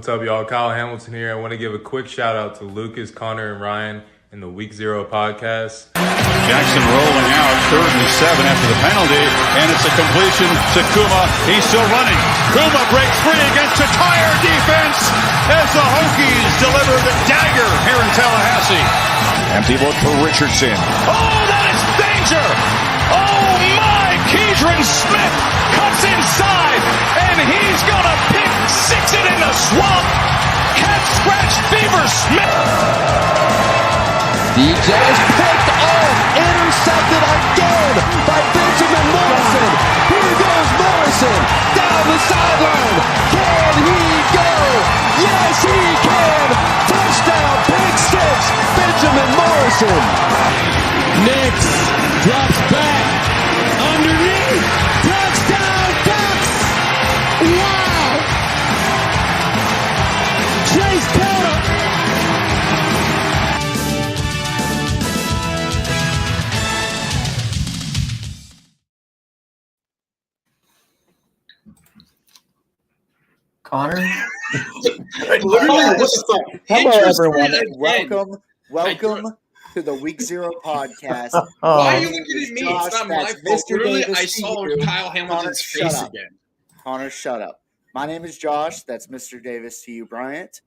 What's up, y'all? Kyle Hamilton here. I want to give a quick shout out to Lucas, Connor, and Ryan in the Week 0 podcast. Jackson rolling out, 3rd and 7 after the penalty, and it's a completion to Kuma. He's still running. Kuma breaks free against a tire defense as the Hokies deliver the dagger here in Tallahassee. Empty look for Richardson. Oh, that is danger! Oh my! Keidron Smith cuts inside, and he's gonna pick six it in the swamp. Cat scratch fever Smith. DJ is picked off, intercepted again by Benjamin Morrison. Here goes Morrison down the sideline. Can he go? Yes, he can. Touchdown, pick six, Benjamin Morrison. Nix drops back underneath. Touchdown, Ducks. Wow. Chase Taylor. Connor? Hello, everyone. Welcome to the Week 0 podcast. Why are you looking at me? Josh, It's not my that's fault. Mr. Literally, Davis I saw to you. Kyle Hamilton's Connor, face shut up. again. Connor, shut up. My name is Josh. That's Mr. Davis to you, Bryant.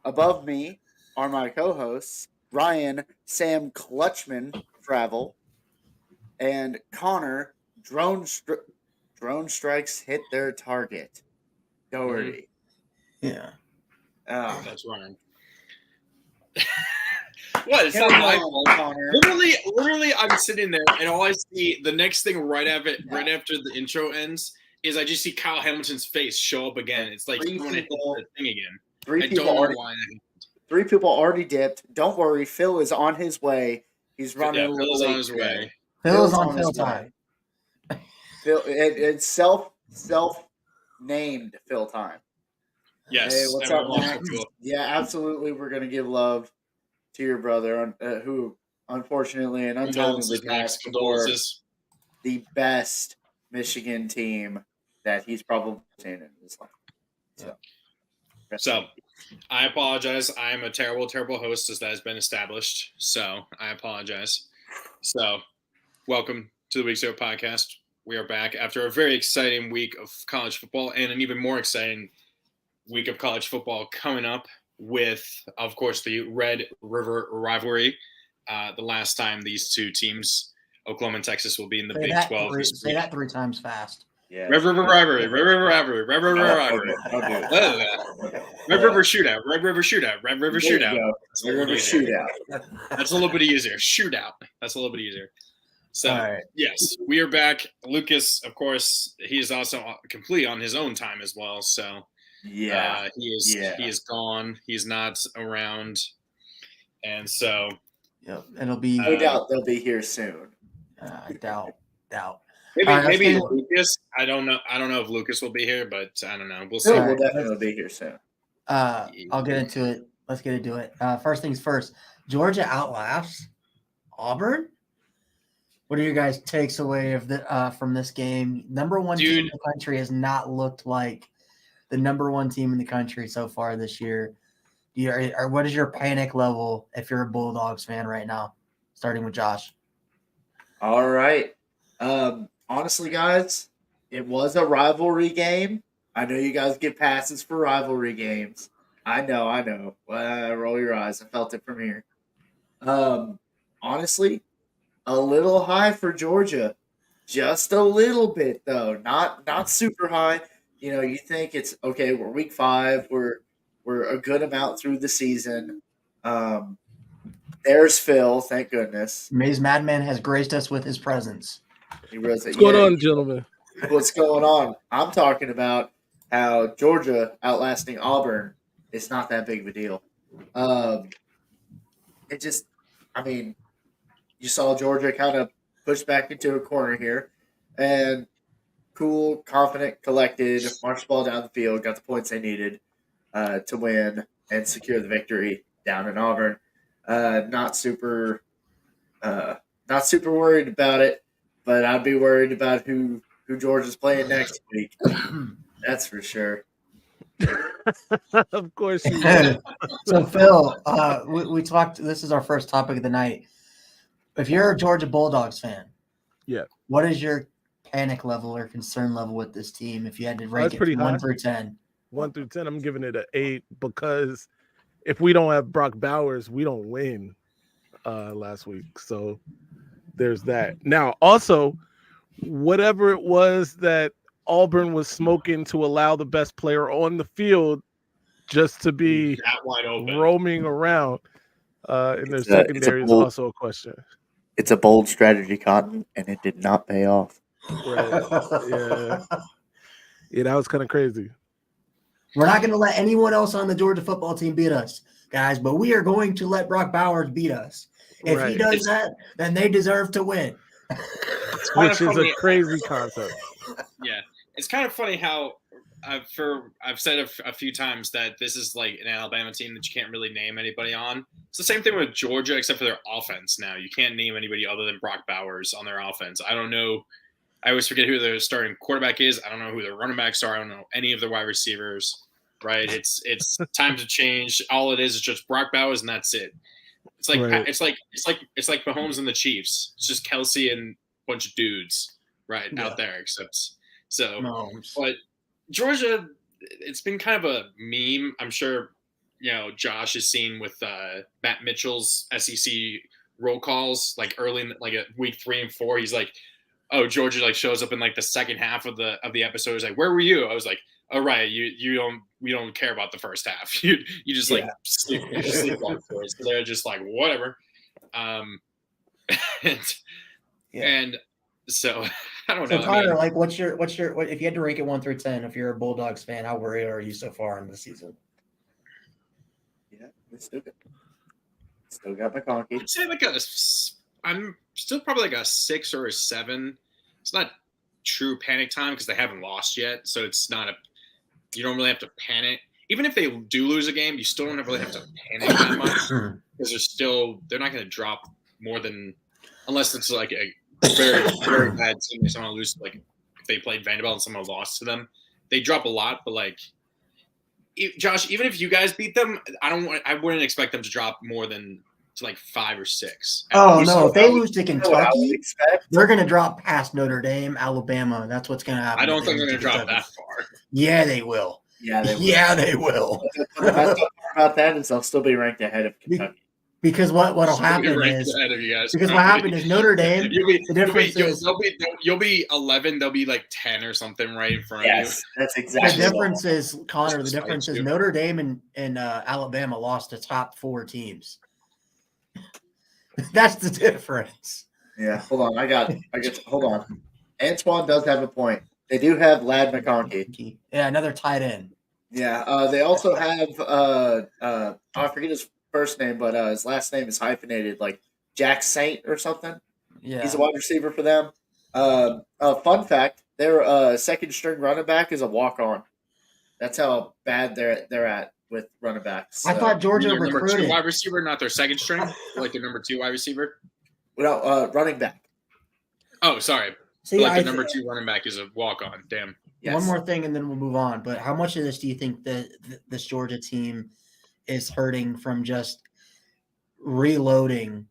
Above me are my co-hosts, Ryan, Sam Clutchman, Travel, and Connor, Drone strikes hit their target. Doherty. Yeah. Oh, That's Ryan. What? It's Come not my on, fault. Connor. Literally, I'm sitting there, and all I see, the next thing right after the intro ends, is I just see Kyle Hamilton's face show up again. It's like Three you want to hit people- the thing again. Three I people don't know already. why. That- 3 people already dipped. Don't worry, Phil is on his way. He's running Yeah, a little Phil's late on his today. way. Phil's on his Phil way. time. Phil, it's self-named Phil time. Yes. Hey, what's up, everyone Max? wants to feel- Yeah, absolutely. We're gonna give love to your brother, who unfortunately and untimely Condolences, Max. passed for Condolences. the best Michigan team that he's probably seen in his life. So, I apologize. I am a terrible, terrible host, as that has been established. So, I apologize. So, welcome to the Week 0 podcast. We are back after a very exciting week of college football and an even more exciting week of college football coming up with, of course, the Red River rivalry. The last time these two teams, Oklahoma and Texas, will be in the Big 12. Say that 3 times fast. Yeah. Red River rivalry, Red River rivalry, Red River rivalry. Don't do it. Red River shootout, Red River shootout, Red River There you shootout. go. That's a Red little River bit easier. shootout. That's a little bit easier. Shootout. That's a little bit easier. So, All right. yes, we are back. Lucas, of course, he is also completely on his own time as well. So, Yeah. he is gone. He's not around, and so Yep. It'll be. No doubt they'll be here soon. I doubt. maybe All right, let's maybe get- Lucas. I don't know if Lucas will be here, but I don't know. We'll see. Phil All will right, definitely be here soon. I'll get into it. Let's get into it. First things first. Georgia outlasts Auburn. What are your guys' takes away of from this game? Number one team in the country has not looked like the number one team in the country so far this year. What is your panic level if you're a Bulldogs fan right now? Starting with Josh. All right. Honestly, guys, it was a rivalry game. I know you guys get passes for rivalry games. I know. Roll your eyes. I felt it from here. Honestly, a little high for Georgia. Just a little bit, though. Not super high. You know, you think it's okay. We're week 5. We're a good amount through the season. There's Phil. Thank goodness. Maze Madman has graced us with his presence. He really said, What's going on, gentlemen? What's going on? I'm talking about how Georgia outlasting Auburn is not that big of a deal. You saw Georgia kind of push back into a corner here, and cool, confident, collected, marched the ball down the field, got the points they needed to win and secure the victory down in Auburn. Not super worried about it, but I'd be worried about who Georgia's playing next week. That's for sure. Of course you will. So Phil, we talked. This is our first topic of the night. If you're a Georgia Bulldogs fan, Yeah. what is your panic level or concern level with this team? If you had to rank That's it pretty from 1 high. through 10, 1 through 10, I'm giving it an 8 because if we don't have Brock Bowers, we don't win last week. So there's that. Now, also, whatever it was that Auburn was smoking to allow the best player on the field just to be That wide open. roaming around in their It's secondary is also a question. It's a bold strategy, Cotton, and it did not pay off. Right. Yeah. Yeah, that was kind of crazy. we're not going to let anyone else on the Georgia football team beat us, guys. But we are going to let Brock Bowers beat us. If he Right. does that, then they deserve to win. Which is a crazy concept. Yeah, it's kind of funny how I've said a few times that this is like an Alabama team that you can't really name anybody on. It's the same thing with Georgia, except for their offense. Now you can't name anybody other than Brock Bowers on their offense. I don't know. I always forget who their starting quarterback is. I don't know who their running backs are. I don't know any of their wide receivers. Right? It's time to change. All it is just Brock Bowers, and that's it. It's like Right. it's like Mahomes and the Chiefs. It's just Kelsey and a bunch of dudes out there. Except so, Mahomes. but Georgia, it's been kind of a meme. I'm sure Josh has seen with Matt Mitchell's SEC roll calls like early in at week 3 and 4. He's like, "Oh, Georgia like shows up in like the second half of the episode. He's like, where were you?" I was like, "Oh right, we don't care about the first half. You just like sleep on for it." So they're just like whatever. And so I don't know. So Connor, like, what's your if you had to rank it 1 through 10, if you're a Bulldogs fan, how worried are you so far in the season? Yeah, it's still good. Still got McConkey. I'd say I'm still probably like a 6 or a 7. It's not true panic time because they haven't lost yet, so it's not you don't really have to panic. Even if they do lose a game, you still don't really have to panic that much because they're not going to drop more than, unless it's like a very very bad team and someone loses, like if they played Vanderbilt and someone lost to them, they drop a lot. But like Josh, even if you guys beat them, I wouldn't expect them to drop more than to like 5 or 6. Oh no! If they lose to Kentucky, they're going to drop past Notre Dame, Alabama. That's what's going to happen. I don't think they're going to drop that far. Yeah, they will. Yeah, they will. Yeah, they will. The best part about that is they'll still be ranked ahead of Kentucky. Because what'll happen is Notre Dame. The difference is you'll be 11. They'll be like 10 or something right in front of you. Yes, that's exactly. The difference is, Connor. The difference is Notre Dame and Alabama lost to top 4 teams. That's the difference. Yeah, hold on. Hold on. Antoine does have a point. They do have Lad McConkey. Yeah, another tight end. Yeah, they also have I forget his first name, but his last name is hyphenated, like Jack Saint or something. Yeah, he's a wide receiver for them. Fun fact: their second string running back is a walk on. That's how bad they're at with running backs. I thought Georgia number recruited 2 wide receiver, not their second string, like their number 2 wide receiver. Well, running back. Oh, sorry. See, like the number 2 running back is a walk on. Damn. Yes. One more thing, and then we'll move on. But how much of this do you think that this Georgia team is hurting from just reloading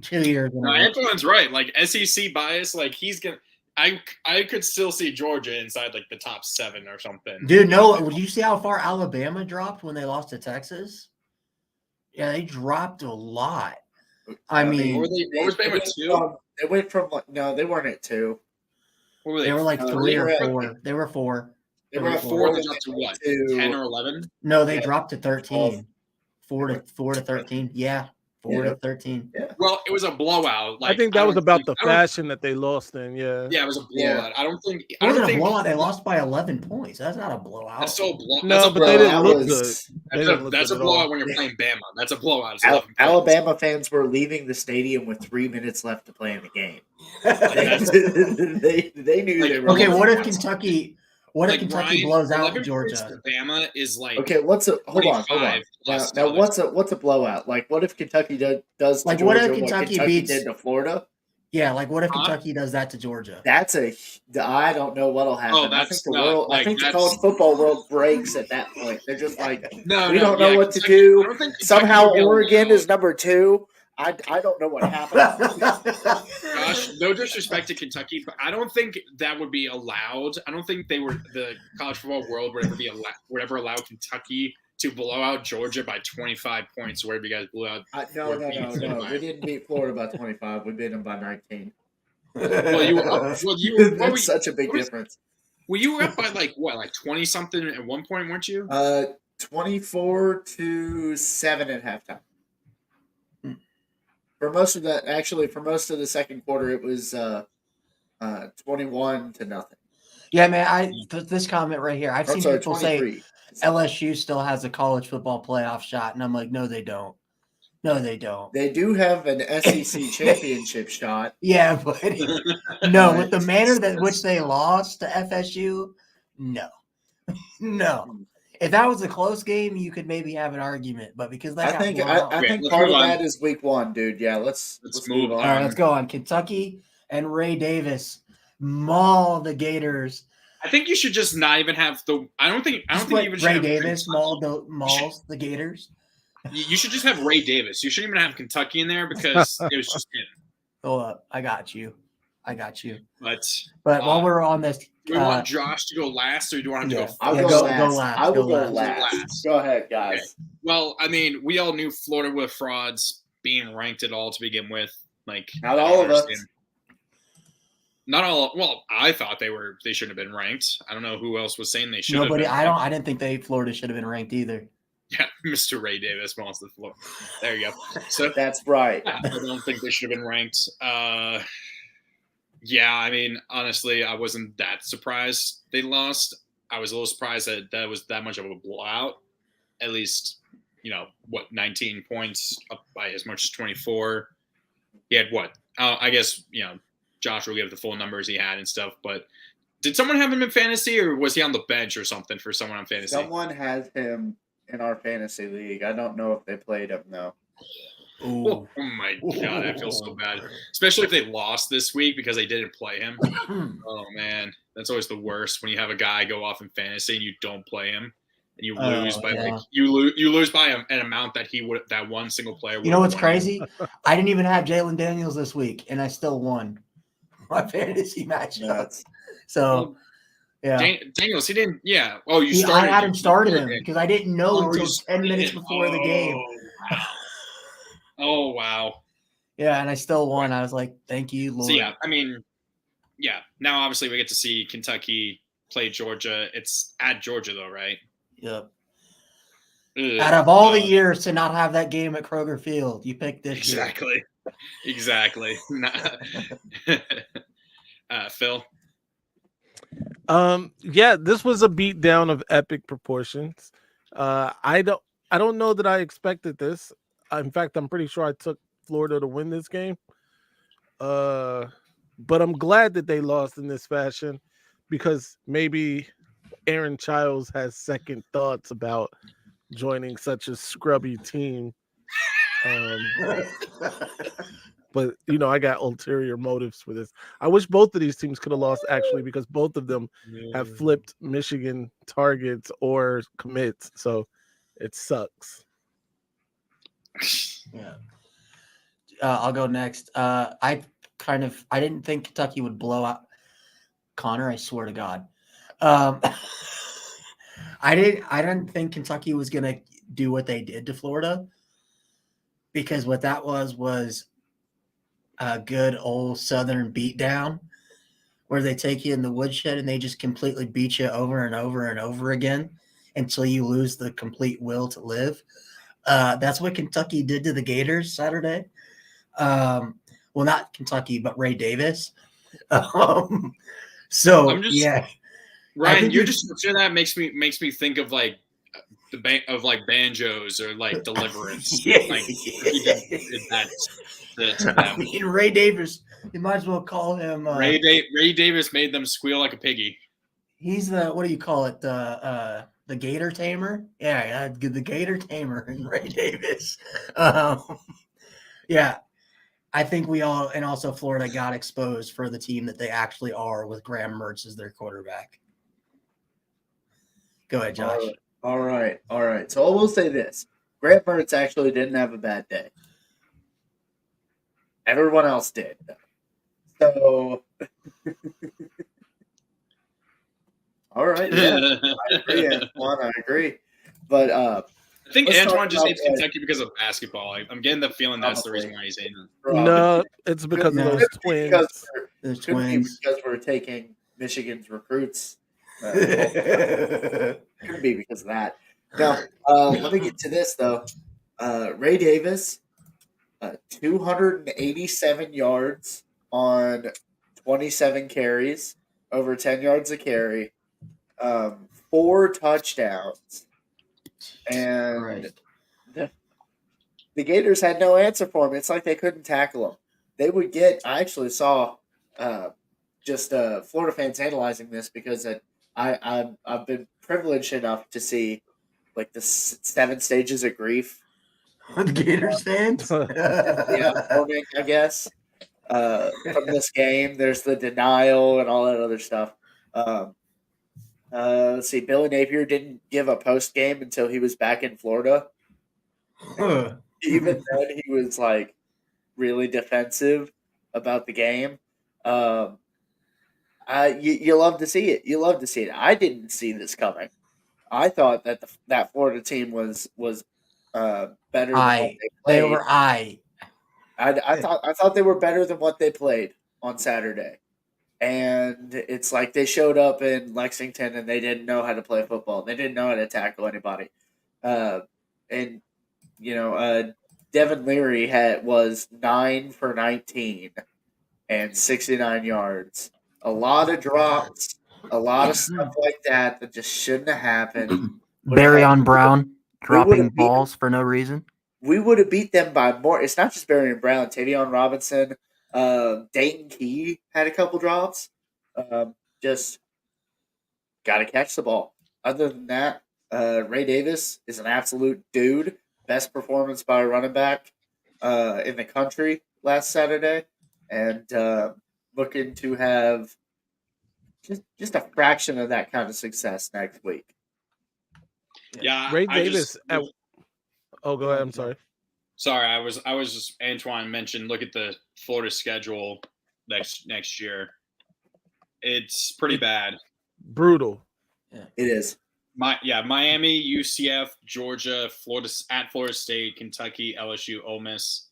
2 years? Antoine's right. Like SEC bias, like he's gonna. I could still see Georgia inside like the top 7 or something. Dude, no. Would you see how far Alabama dropped when they lost to Texas? Yeah, they dropped a lot. I mean, what was Bama 2? They went from they weren't at 2. What were they were like 3 or 4. They were 4. They were at 4. They dropped to what? 10 or 11? No, they dropped to 13. 4 to 13. Yeah. 4 to 13. Yeah. Well, it was a blowout. Like, I think that was about the fashion that they lost in. Yeah. Yeah, it was a blowout. I don't think it wasn't a blowout. They lost by 11 points. That's not a blowout. That's so blowout. No, but they didn't look good. That's a blowout when you're playing Bama. That's a blowout. Alabama fans were leaving the stadium with 3 minutes left to play in the game. they knew they were. Okay, what if Kentucky? What if Kentucky blows out Georgia? Bama is like hold on. Now what's a blowout? Like what if Kentucky does like to what Georgia if Kentucky what beats did to Florida? Yeah, like what if Huh? Kentucky does that to Georgia? I don't know what'll happen. I think that's not, I like, think the that's- college football world breaks at that point. They're just like, No, we don't know yeah, what to Kentucky- do. I don't think Kentucky Somehow would be Oregon allowed. is number 2. I don't know what happened. Gosh, no disrespect to Kentucky, but I don't think that would be allowed. I don't think the college football world would ever allow Kentucky to blow out Georgia by 25 points. Wherever you guys blew out. No. We didn't beat Florida by 25. We beat them by 19. Well, you were up. Well, you were. That's such a big difference. Well, you were up by like 20 something at one point, weren't you? 24-7 at halftime. For most of the second quarter, it was 21-0. Yeah, man. This comment right here. I've seen people 23. say LSU still has a college football playoff shot, and I'm like, no, they don't. No, they don't. They do have an SEC championship shot. Yeah, but no, with the manner that which they lost to FSU, no, no. If that was a close game, you could maybe have an argument, but because that I think let's part of move on. that is week 1, dude. Yeah, let's move on. All right, let's go on. Kentucky and Ray Davis maul the Gators. I think you should just not even have the. I don't think you even should Ray have Davis mauls the Gators. You should just have Ray Davis. You shouldn't even have Kentucky in there because it was just him. Hold up, I got you. But while we're on this, do we want Josh to go last, or do you want him to go first? I'll go last. I will go last. Go ahead, guys. Okay. Well, I mean, we all knew Florida were frauds being ranked at all to begin with. Like, not all of us. Not all. Well, I thought they shouldn't have been ranked. I don't know who else was saying they should. Nobody. I didn't think Florida should have been ranked either. Yeah, Mr. Ray Davis wants the floor. There you go. So that's right. I don't think they should have been ranked. Yeah, I mean, honestly, I wasn't that surprised they lost. I was a little surprised that was that much of a blowout. At least, 19 points up by as much as 24. He had what? I guess, Josh will give the full numbers he had and stuff, but did someone have him in fantasy, or was he on the bench or something for someone on fantasy? Someone has him in our fantasy league. I don't know if they played him, though. Oh my God, I feel so bad. Especially if they lost this week because they didn't play him. Oh man, that's always the worst when you have a guy go off in fantasy and you don't play him and you lose by you lose by an amount that one single player. You know what's crazy? I didn't even have Jalen Daniels this week, and I still won my fantasy matchup. So. Yeah, Daniels. He didn't. Yeah. Oh, you started. I hadn't started him because I didn't know until 10 minutes before the game. Wow. Oh wow. Yeah, and I still won. I was like, "Thank you, Lord." So yeah, I mean, yeah. Now obviously we get to see Kentucky play Georgia. It's at Georgia though, right? Yep. Out of all the years to not have that game at Kroger Field, you picked this. Exactly. Exactly. Phil. Yeah, this was a beatdown of epic proportions. I don't know that I expected this. In fact, I'm pretty sure I took Florida to win this game. But I'm glad that they lost in this fashion because maybe Aaron Childs has second thoughts about joining such a scrubby team. But I got ulterior motives for this. I wish both of these teams could have lost actually because both of them have flipped Michigan targets or commits. So it sucks. Yeah. I'll go next. I didn't think Kentucky would blow out Connor. I swear to God. I didn't think Kentucky was going to do what they did to Florida because what that was a good old Southern beatdown where they take you in the woodshed and they just completely beat you over and over and over again until you lose the complete will to live. That's what Kentucky did to the Gators Saturday. Well, not Kentucky, but Ray Davis. Yeah. Ryan, you're just that makes me think of like banjos or like Deliverance. Yeah. Like I mean, Ray Davis. You might as well call him. Ray Davis made them squeal like a piggy. He's the what do you call it? The Gator Tamer. Yeah, the Gator Tamer and Ray Davis. Yeah, I think we all, and also Florida got exposed for the team that they actually are with Graham Mertz as their quarterback. Go ahead, Josh. All right. So I will say this. Grant Mertz actually didn't have a bad day. Everyone else did. So, all right. Yeah, I agree, Antoine. I agree. But I think let's Antoine talk just about, hates Kentucky because of basketball. I'm getting the feeling that's the reason why he's hating them. No, it's because of those twins. Those Could be twins. because we're taking Michigan's recruits. Could be because of that. Now, let me get to this, though. Ray Davis, 287 yards on 27 carries, over 10 yards a carry, 4 touchdowns. And Right. the Gators had no answer for him. It's like they couldn't tackle him. They would get. I actually saw Florida fans analyzing this because I've been privileged enough to see like the 7 stages of grief. The Gators fans? Forming, I guess. From this game, there's the denial and all that other stuff. Let's see. Billy Napier didn't give a post game until he was back in Florida. Even then, he was like really defensive about the game. You love to see it. You love to see it. I didn't see this coming. I thought that that Florida team was better than what they played. They were I thought they were better than what they played on Saturday. And it's like they showed up in Lexington and they didn't know how to play football. They didn't know how to tackle anybody. And Devin Leary was 9 for 19 and 69 yards. A lot of drops, a lot of stuff like that just shouldn't have happened. Barryon Brown dropping balls for no reason. We would have beat them by more. It's not just Barryon Brown. Tavion Robinson, Dayton Key had a couple drops. Just got to catch the ball. Other than that, Ray Davis is an absolute dude. Best performance by a running back in the country last Saturday. And looking to have just a fraction of that kind of success next week. Yeah, Ray Davis. Go ahead. I'm sorry. Sorry, I was just Antoine mentioned. Look at the Florida schedule next year. It's pretty bad. Brutal. Yeah, it is. Miami, UCF, Georgia, Florida State, Kentucky, LSU, Ole Miss,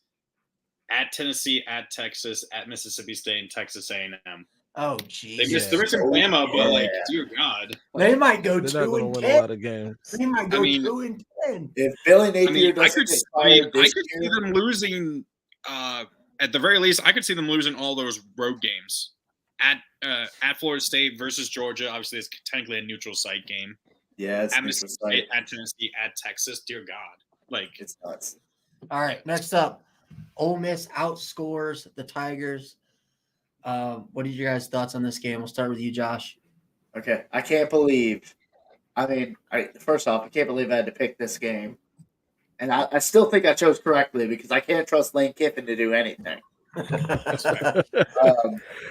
at Tennessee, at Texas, at Mississippi State, and Texas A&M. Oh, geez. They missed Bama, but like, dear God, they might go They're 2 and win 10. A lot of games. They might go 2 and 10. If Billy Napier doesn't get fired I could see them losing. At the very least, I could see them losing all those road games at Florida State versus Georgia. Obviously, it's technically a neutral site game. Yeah, it's at Mississippi State, at Tennessee, at Texas. Dear God, like it's nuts. All right, next up, Ole Miss outscores the Tigers. What are your guys' thoughts on this game? We'll start with you, Josh. Okay, I can't believe. First off, I can't believe I had to pick this game, and I still think I chose correctly because I can't trust Lane Kiffin to do anything.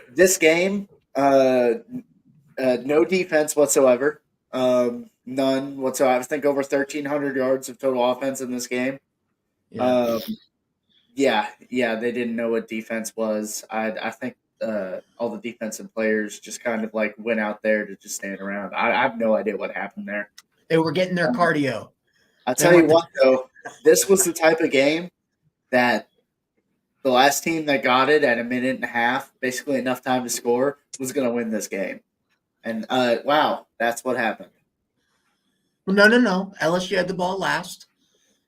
This game, no defense whatsoever. None whatsoever. I think over 1,300 yards of total offense in this game. Yeah. They didn't know what defense was. I think all the defensive players just kind of like went out there to just stand around. I have no idea what happened there. They were getting their cardio. I'll tell you what, though, this was the type of game that the last team that got it at a minute and a half, basically enough time to score, was going to win this game. And, wow, that's what happened. Well, no. LSU had the ball last.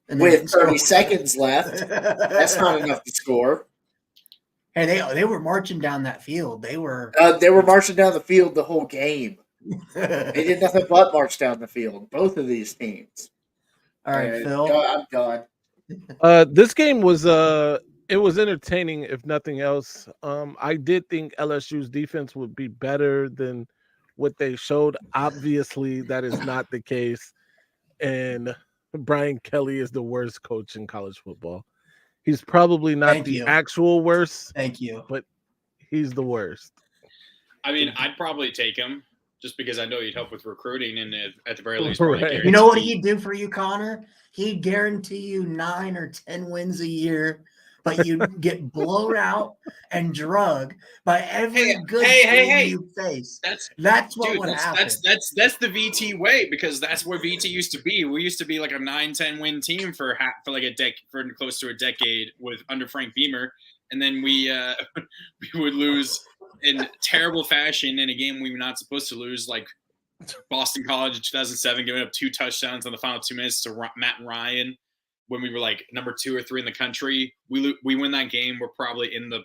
And with 30 seconds left, that's not enough to score. Hey, they were marching down that field. They were marching down the field the whole game. They did nothing but march down the field. Both of these teams. All right, Phil. I'm done. This game was it was entertaining, if nothing else. I did think LSU's defense would be better than what they showed. Obviously, that is not the case. And Brian Kelly is the worst coach in college football. He's probably not Thank the you. actual worst, Thank you. but he's the worst. I mean, I'd probably take him just because I know he'd help with recruiting and at the very least, probably Right. guarantee. You know what he'd do for you, Connor? He'd guarantee you 9 or 10 wins a year, but you'd get blown out and drugged by every good team you face. That's what would happen. That's the VT way, because that's where VT used to be. We used to be like a 9-10 win team for like for close to a decade under Frank Beamer, and then we would lose in terrible fashion in a game we were not supposed to lose, like Boston College in 2007, giving up 2 touchdowns in the final 2 minutes to Matt and Ryan when we were like number 2 or 3 in the country. We win that game. We're probably in the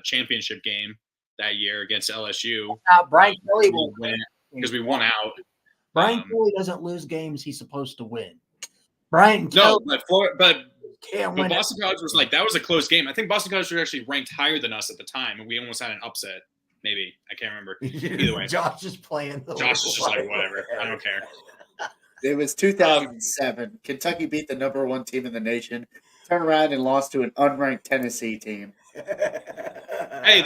championship game that year against LSU. Brian Kelly will win because we won out. Brian Kelly doesn't lose games he's supposed to win. Brian No, Kelly but can't win. Boston College was like, that was a close game. I think Boston College was actually ranked higher than us at the time, and we almost had an upset. Maybe. I can't remember. Either way. Josh is playing. Josh is just like, whatever. I don't care. It was 2007. Kentucky beat the number 1 team in the nation, turned around and lost to an unranked Tennessee team. Hey,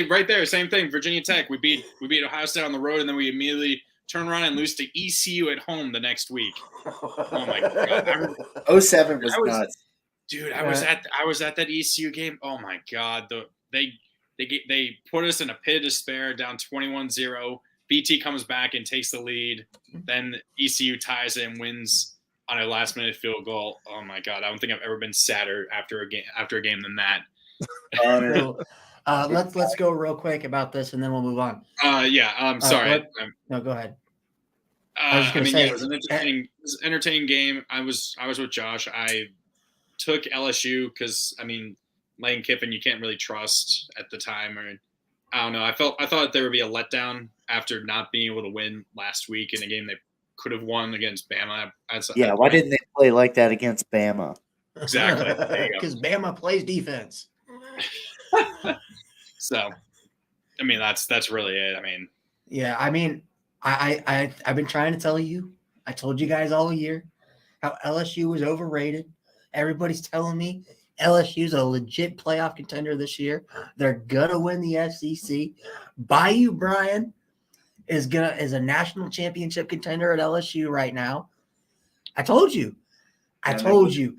right there, same thing. Virginia Tech. We beat Ohio State on the road, and then we immediately turn around and lose to ECU at home the next week. Oh my god. 07 was nuts. Dude, I was at that ECU game. Oh my god. They put us in a pit of despair, down 21-0. BT comes back and takes the lead. Then ECU ties it and wins on a last-minute field goal. Oh my god, I don't think I've ever been sadder after a game than that. Let's go real quick about this, and then we'll move on. Sorry. No, go ahead. It was an entertaining game. I was with Josh. I took LSU because Lane Kiffin you can't really trust at the time, or I don't know. I thought there would be a letdown after not being able to win last week in a game they could have won against Bama. Why didn't they play like that against Bama? Exactly, because Bama plays defense. So, that's really it. I've been trying to tell you. I told you guys all year how LSU was overrated. Everybody's telling me LSU's a legit playoff contender this year. They're gonna win the SEC. Bayou Brian is a national championship contender at LSU right now. I told you. LSU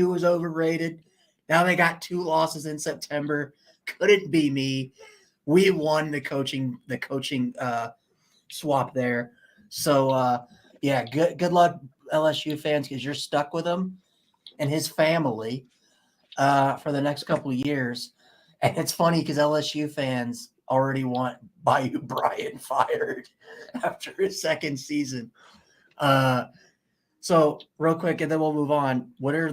was overrated. Now they got 2 losses in September. Couldn't be me. We won the coaching swap there. So good luck, LSU fans, because you're stuck with him and his family for the next couple of years. And it's funny because LSU fans already want Bayou Brian fired after his 2nd season. So real quick, and then we'll move on. Are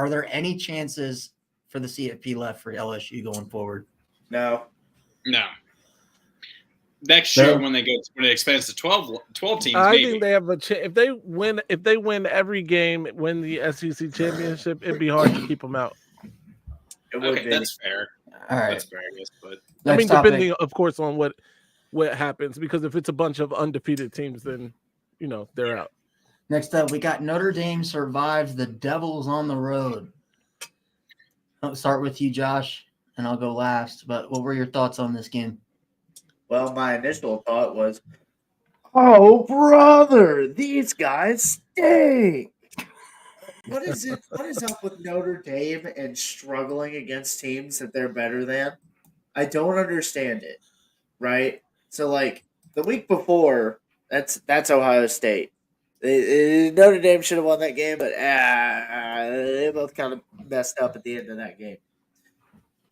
there any chances for the CFP left for LSU going forward? No. Next year when it expands to 12 teams, I think they have a chance. If they win every game, win the SEC championship, it'd be hard to keep them out. Okay, that's fair. All right, that's fair, I guess. But depending, of course, on what happens, because if it's a bunch of undefeated teams, then they're out. Next up, we got Notre Dame survives the Devils on the road. I'll start with you, Josh, and I'll go last. But what were your thoughts on this game? Well, my initial thought was, oh, brother, these guys stink. What is up with Notre Dame and struggling against teams that they're better than? I don't understand it, right? So, the week before, that's Ohio State. Notre Dame should have won that game, but they both kind of messed up at the end of that game.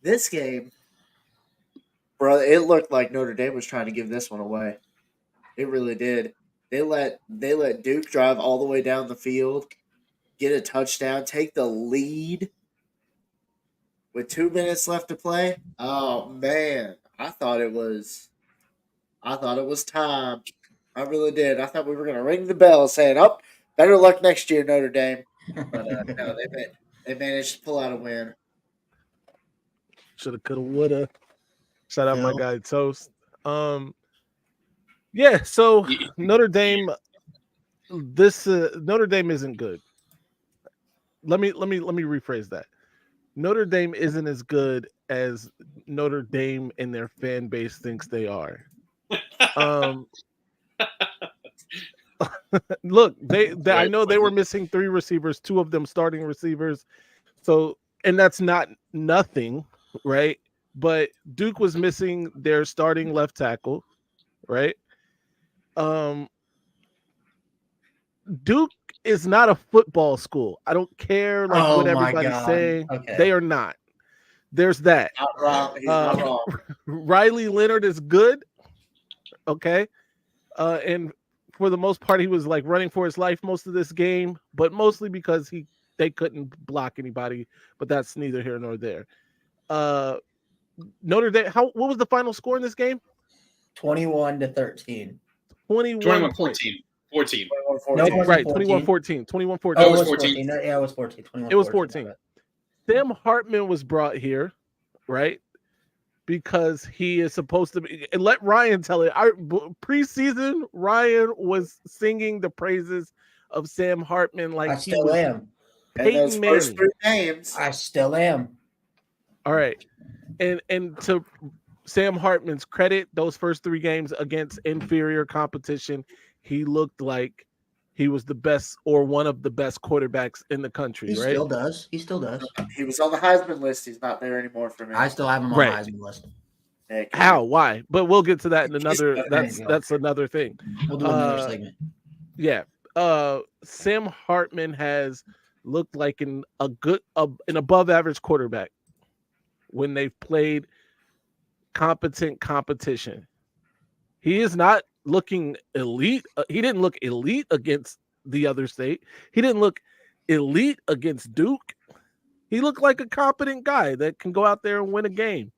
This game, bro, it looked like Notre Dame was trying to give this one away. It really did. They let Duke drive all the way down the field, get a touchdown, take the lead with 2 minutes left to play. Oh man, I thought it was time. I really did. I thought we were going to ring the bell saying, "Oh, better luck next year, Notre Dame." But no, they managed to pull out a win. Shoulda, coulda, woulda. Shout out my guy Toast. So Notre Dame. Notre Dame isn't good. let me rephrase that. Notre Dame isn't as good as Notre Dame and their fan base thinks they are. Look, they I know they were missing 3 receivers, 2 of them starting receivers. So, and that's not nothing, right? But Duke was missing their starting left tackle, right? Duke is not a football school. I don't care what everybody's saying. Okay. They are not. There's that. Not wrong. He's not wrong. Riley Leonard is good. Okay. And for the most part, he was like running for his life most of this game, but mostly because they couldn't block anybody. But that's neither here nor there. Notre Dame. What was the final score in this game? 21-13. 21-14. 14. No, it wasn't Right, 14. 21-14. 21-14. Oh, it it was was 14. 14. Yeah, it was 14. 21, It was 14. Sam Hartman was brought here, right? Because he is supposed to be, and let Ryan tell it. Preseason, Ryan was singing the praises of Sam Hartman like I he still was am. And those Peyton first Manning. 3 games. I still am. All right. And to Sam Hartman's credit, those first 3 games against inferior competition, he looked like he was the best or one of the best quarterbacks in the country, He right? still does. He still does. He was on the Heisman list. He's not there anymore for me. I still have him on Right. the Heisman list. Heck, How? Why? But we'll get to that in another. There you go. That's another thing. We'll do another segment. Yeah. Sam Hartman has looked like an above average quarterback when they've played competent competition. He is not looking elite. He didn't look elite against the other state. He didn't look elite against Duke. He looked like a competent guy that can go out there and win a game.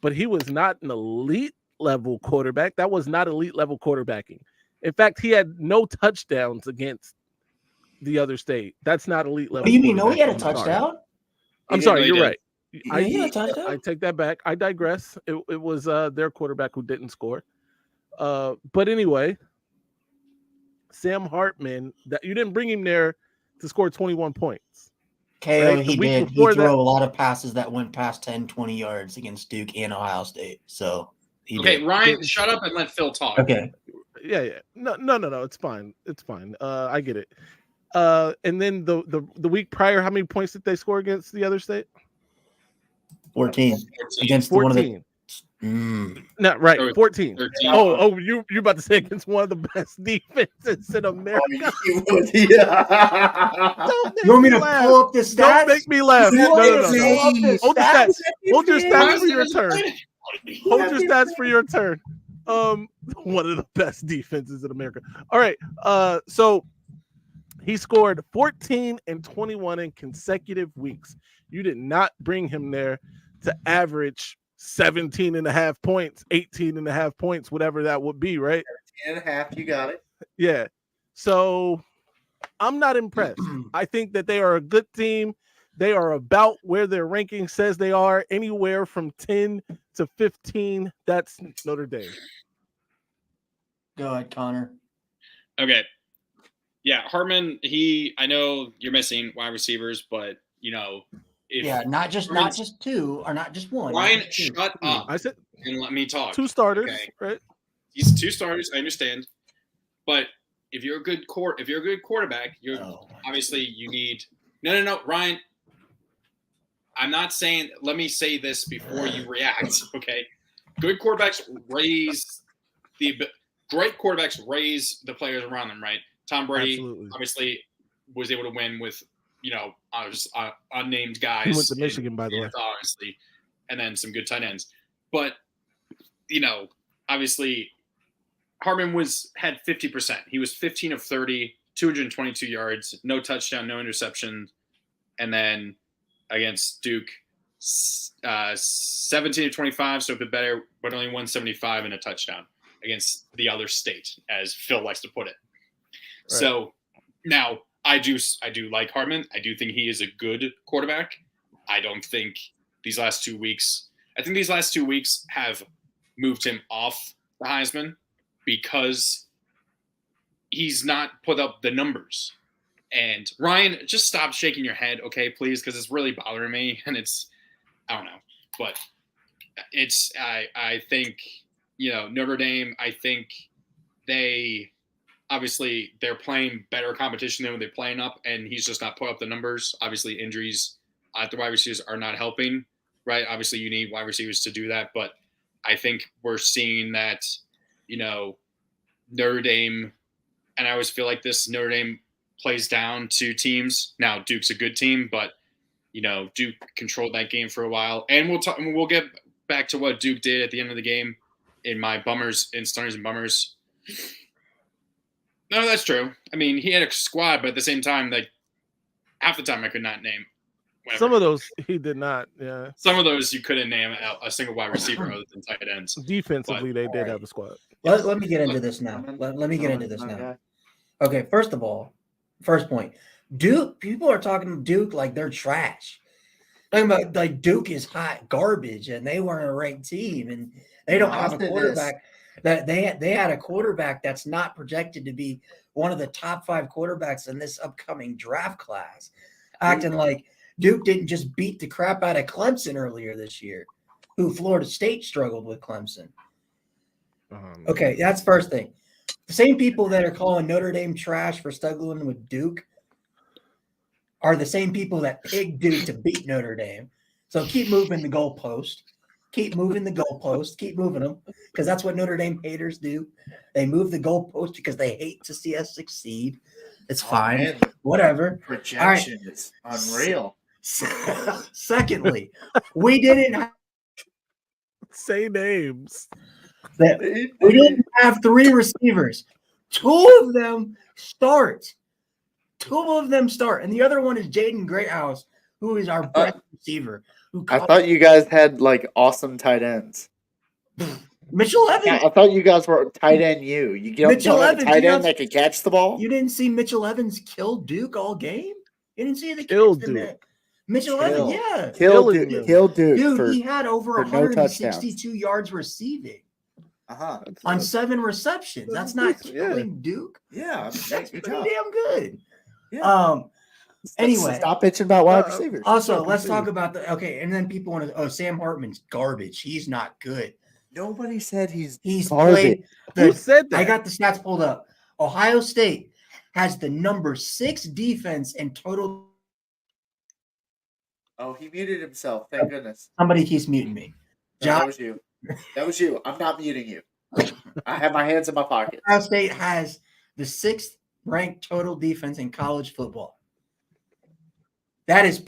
But he was not an elite level quarterback. That was not elite level quarterbacking. In fact, he had no touchdowns against the other state. That's not elite level. What do you mean? No, he had a quarterbacking. I'm sorry. touchdown? I'm sorry, you're did. right. He had a touchdown? I take that back. I digress. It was their quarterback who didn't score. But anyway, Sam Hartman, that you didn't bring him there to score 21 points. KO, Right? he The week did. He before threw that- a lot of passes that went past 10, 20 yards against Duke and Ohio State. So he Okay, did. Ryan, shut up and let Phil talk. Okay. Yeah. No. It's fine. I get it. And then the week prior, how many points did they score against the other state? 14. 14. Against 14. one of the. No, right. Or 14. 13. Oh, you about to say against one of the best defenses in America? Yeah. Don't make You want me to laugh. pull up the stats? Don't make me laugh. No. Pull up the Hold your stats. Hold your Ryan stats for your doesn't turn. play. Hold your stats for your turn. One of the best defenses in America. All right. So he scored 14 and 21 in consecutive weeks. You did not bring him there to average 17 and a half points, 18 and a half points, whatever that would be, right? 10 and a half, you got it. Yeah. So I'm not impressed. I think that they are a good team. They are about where their ranking says they are, anywhere from 10 to 15. That's Notre Dame. Go ahead, Connor. Okay. Yeah, Hartman, I know you're missing wide receivers, but if Not just 2 or not just 1. Ryan, not just 2. shut up I said and let me talk. 2 starters, Okay. right? He's 2 starters, I understand. But if you're a good quarterback, obviously you need No, Ryan. I'm not saying, let me say this before you react, okay? Great quarterbacks raise the players around them, right? Tom Brady Absolutely. obviously was able to win with, unnamed guys. He went to Michigan, by the way. Obviously, and then some good tight ends. But, obviously, Hartman had 50%. He was 15 of 30, 222 yards, no touchdown, no interception. And then against Duke, 17 of 25, so a bit better, but only 175 and a touchdown against the other state, as Phil likes to put it. Right. So now I do like Hartman. I do think he is a good quarterback. I think these last 2 weeks have moved him off the Heisman because he's not put up the numbers. And Ryan, just stop shaking your head, okay, please, because it's really bothering me, and I don't know, but I think Notre Dame. I think they're playing better competition than they're playing up, and he's just not putting up the numbers. Obviously, injuries at the wide receivers are not helping, right? Obviously, you need wide receivers to do that, but I think we're seeing that, Notre Dame, and I always feel like this, Notre Dame plays down to teams. Now, Duke's a good team, but, Duke controlled that game for a while. And we'll get back to what Duke did at the end of the game in my bummers, in stunners and bummers. No, that's true. I mean, he had a squad, but at the same time, like, half the time I could not name. Whatever. Some of those he did not. Yeah. Some of those you couldn't name a single wide receiver other than tight ends. Defensively, they did have a squad. Let me get into this now. Let me get into this now. Okay, first of all, first point. Duke, people are talking Duke like they're trash. Talking about like Duke is hot garbage and they weren't a ranked team and they don't have a quarterback. That they had a quarterback that's not projected to be one of the top 5 quarterbacks in this upcoming draft class, acting like Duke didn't just beat the crap out of Clemson earlier this year, who Florida State struggled with Clemson. Okay, that's first thing. The same people that are calling Notre Dame trash for struggling with Duke are the same people that picked Duke to beat Notre Dame. So keep moving the goalpost. Keep moving the goalpost. Keep moving them, because that's what Notre Dame haters do. They move the goalpost because they hate to see us succeed. It's fine. Man. Whatever. Projection is unreal. Secondly, we didn't say names. We didn't have 3 receivers. 2 of them start. 2 of them start. And the other one is Jaden Greathouse, who is our best receiver. I thought you guys had like awesome tight ends. Mitchell Evans. I thought you guys were tight end. You Mitchell Evans, tight end that could catch the ball. You didn't see Mitchell Evans kill Duke all game. You didn't see the kill Duke. Mitchell Evans, yeah, kill Duke. Dude, he had over 162 yards receiving. On 7 receptions. That's not killing Duke. Yeah, that's pretty damn good. Yeah. Anyway, stop bitching about wide receivers. Also, let's talk about and then people want to. Sam Hartman's garbage. He's not good. Nobody said he's garbage. Who said that? I got the stats pulled up. Ohio State has the number 6 defense in total. Oh, he muted himself. Thank goodness. Somebody keeps muting me. That was you. That was you. I'm not muting you. I have my hands in my pocket. Ohio State has the 6th ranked total defense in college football. That is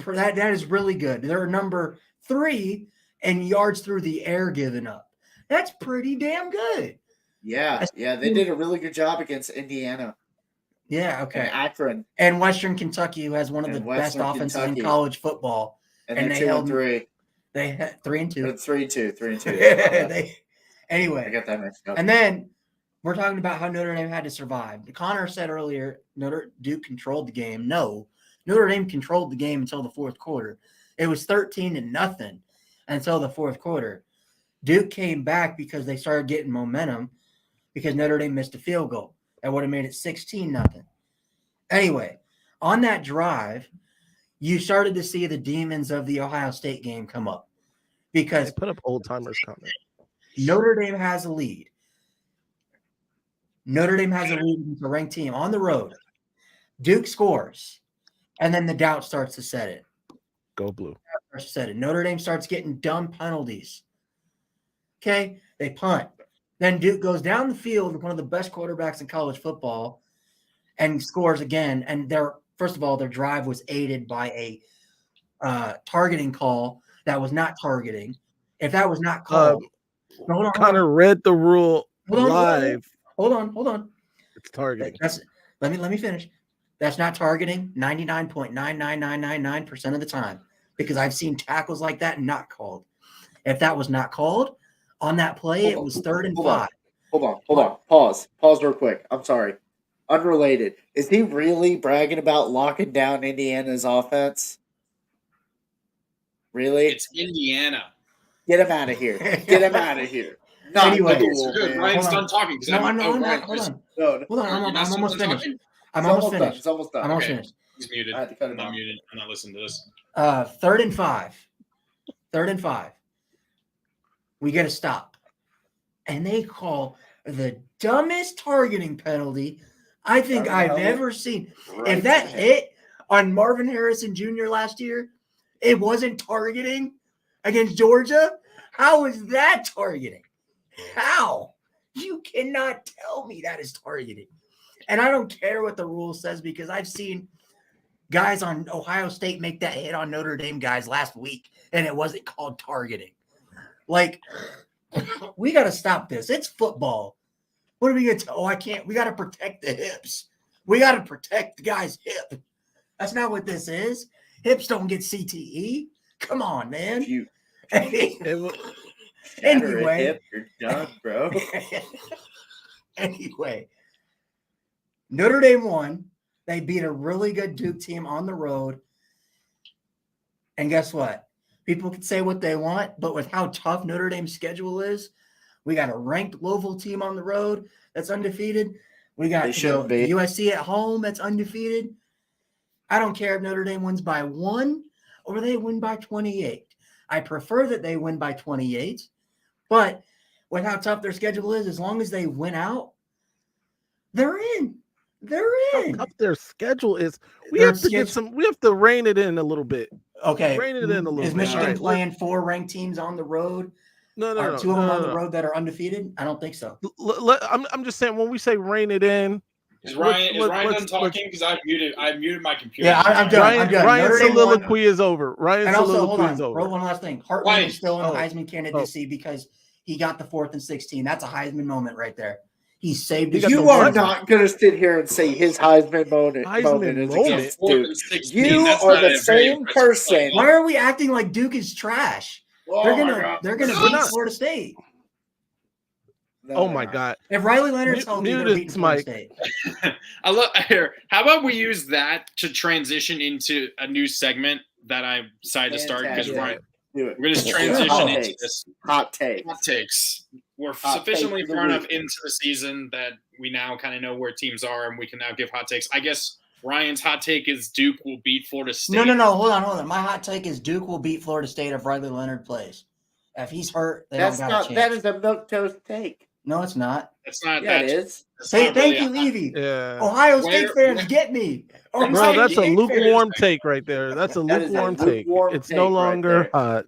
really good. They're number 3 in yards through the air given up. That's pretty damn good. Yeah, they did a really good job against Indiana. Yeah, okay. And Akron. And Western Kentucky, who has one of the best offenses in college football. And they held 3. They had 3-2. 3-2. Anyway. I got that mixed up. And then we're talking about how Notre Dame had to survive. Connor said earlier, Duke controlled the game. No, Notre Dame controlled the game until the 4th quarter. It was 13-0 until the 4th quarter. Duke came back because they started getting momentum because Notre Dame missed a field goal. That would have made it 16-0. Anyway, on that drive, you started to see the demons of the Ohio State game come up because put up old timers comment. Notre Dame has a lead. Notre Dame has a lead against a ranked team on the road. Duke scores, and then the doubt starts to set in. Go blue. Notre Dame starts getting dumb penalties. Okay, they punt. Then Duke goes down the field with one of the best quarterbacks in college football and scores again. And first of all, their drive was aided by a targeting call that was not targeting. If that was not called, Connor read the rule live. Hold on. It's targeting. Let me finish. That's not targeting 99.99999% of the time because I've seen tackles like that not called. If that was not called on that play, it was 3rd and 5. Hold on. Pause real quick. I'm sorry. Unrelated. Is he really bragging about locking down Indiana's offense? Really? It's Indiana. Get him out of here. Anyway, Ryan's done talking. Hold on. I'm almost finished. He's muted. I had to cut I'm him not off. muted. I'm not listening to this. 3rd and 5. 3rd and 5. We get a stop. And they call the dumbest targeting penalty I think Right in the I've helmet. ever seen. Right If that to the head. hit on Marvin Harrison Jr. last year, it wasn't targeting against Georgia, how is that targeting? How? You cannot tell me that is targeting. And I don't care what the rule says because I've seen guys on Ohio State make that hit on Notre Dame guys last week, and it wasn't called targeting. Like, we got to stop this. It's football. What are we going to tell? Oh, I can't. We got to protect the hips. We got to protect the guy's hip. That's not what this is. Hips don't get CTE. Come on, man. If you shatter Anyway. a hip, you're done, bro. Anyway, Notre Dame won. They beat a really good Duke team on the road. And guess what? People can say what they want, but with how tough Notre Dame's schedule is, we got a ranked Louisville team on the road that's undefeated. We got USC at home that's undefeated. I don't care if Notre Dame wins by 1 or they win by 28. I prefer that they win by 28, but with how tough their schedule is, as long as they win out, they're in. They're in. How tough their schedule is. We have to rein it in a little bit. Okay. Rein it in a little bit. Is Michigan Right, playing 4 ranked teams on the road? No. Are 2 of them on the road that are undefeated? I don't think so. I'm just saying when we say rein it in. Is Ryan done talking? Because I muted my computer. Yeah, I'm done. I'm done. Ryan's soliloquy is over. And also, hold on. One last thing. Hartman is still in Oh. Heisman candidacy because he got the 4th and 16. That's a Heisman moment right there. He saved his You are not going to sit here and say his Heisman moment is against Duke. You are the same person. Why are we acting like Duke is trash? They're gonna beat Florida State. Oh my God! If Riley Leonard's healthy, they're beating Florida State. I love here. How about we use that to transition into a new segment that I decided to start because we're gonna just transition into this hot takes. Hot takes. We're sufficiently far enough into the season that we now kind of know where teams are, and we can now give hot takes. I guess Ryan's hot take is Duke will beat Florida State. No. Hold on. My hot take is Duke will beat Florida State if Riley Leonard plays. If he's hurt, they don't got a chance. That is a milquetoast take. No, it's not. It's not. Yeah, it is. Thank you, Evie. Yeah. Ohio State fans get me. Bro, that's a lukewarm take right there. That's a lukewarm take. It's no longer hot.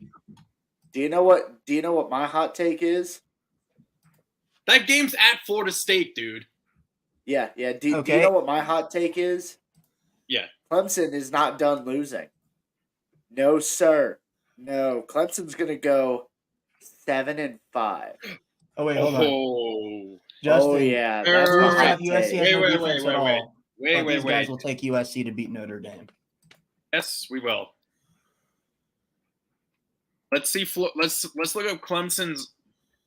Do you know what my hot take is? That game's at Florida State, dude. Yeah. Do you know what my hot take is? Yeah. Clemson is not done losing. No, sir. No. Clemson's gonna go 7-5. Oh wait, hold on. Justin, oh yeah. That's Wait. These guys will take USC to beat Notre Dame. Yes, we will. Let's see. Let's look up Clemson's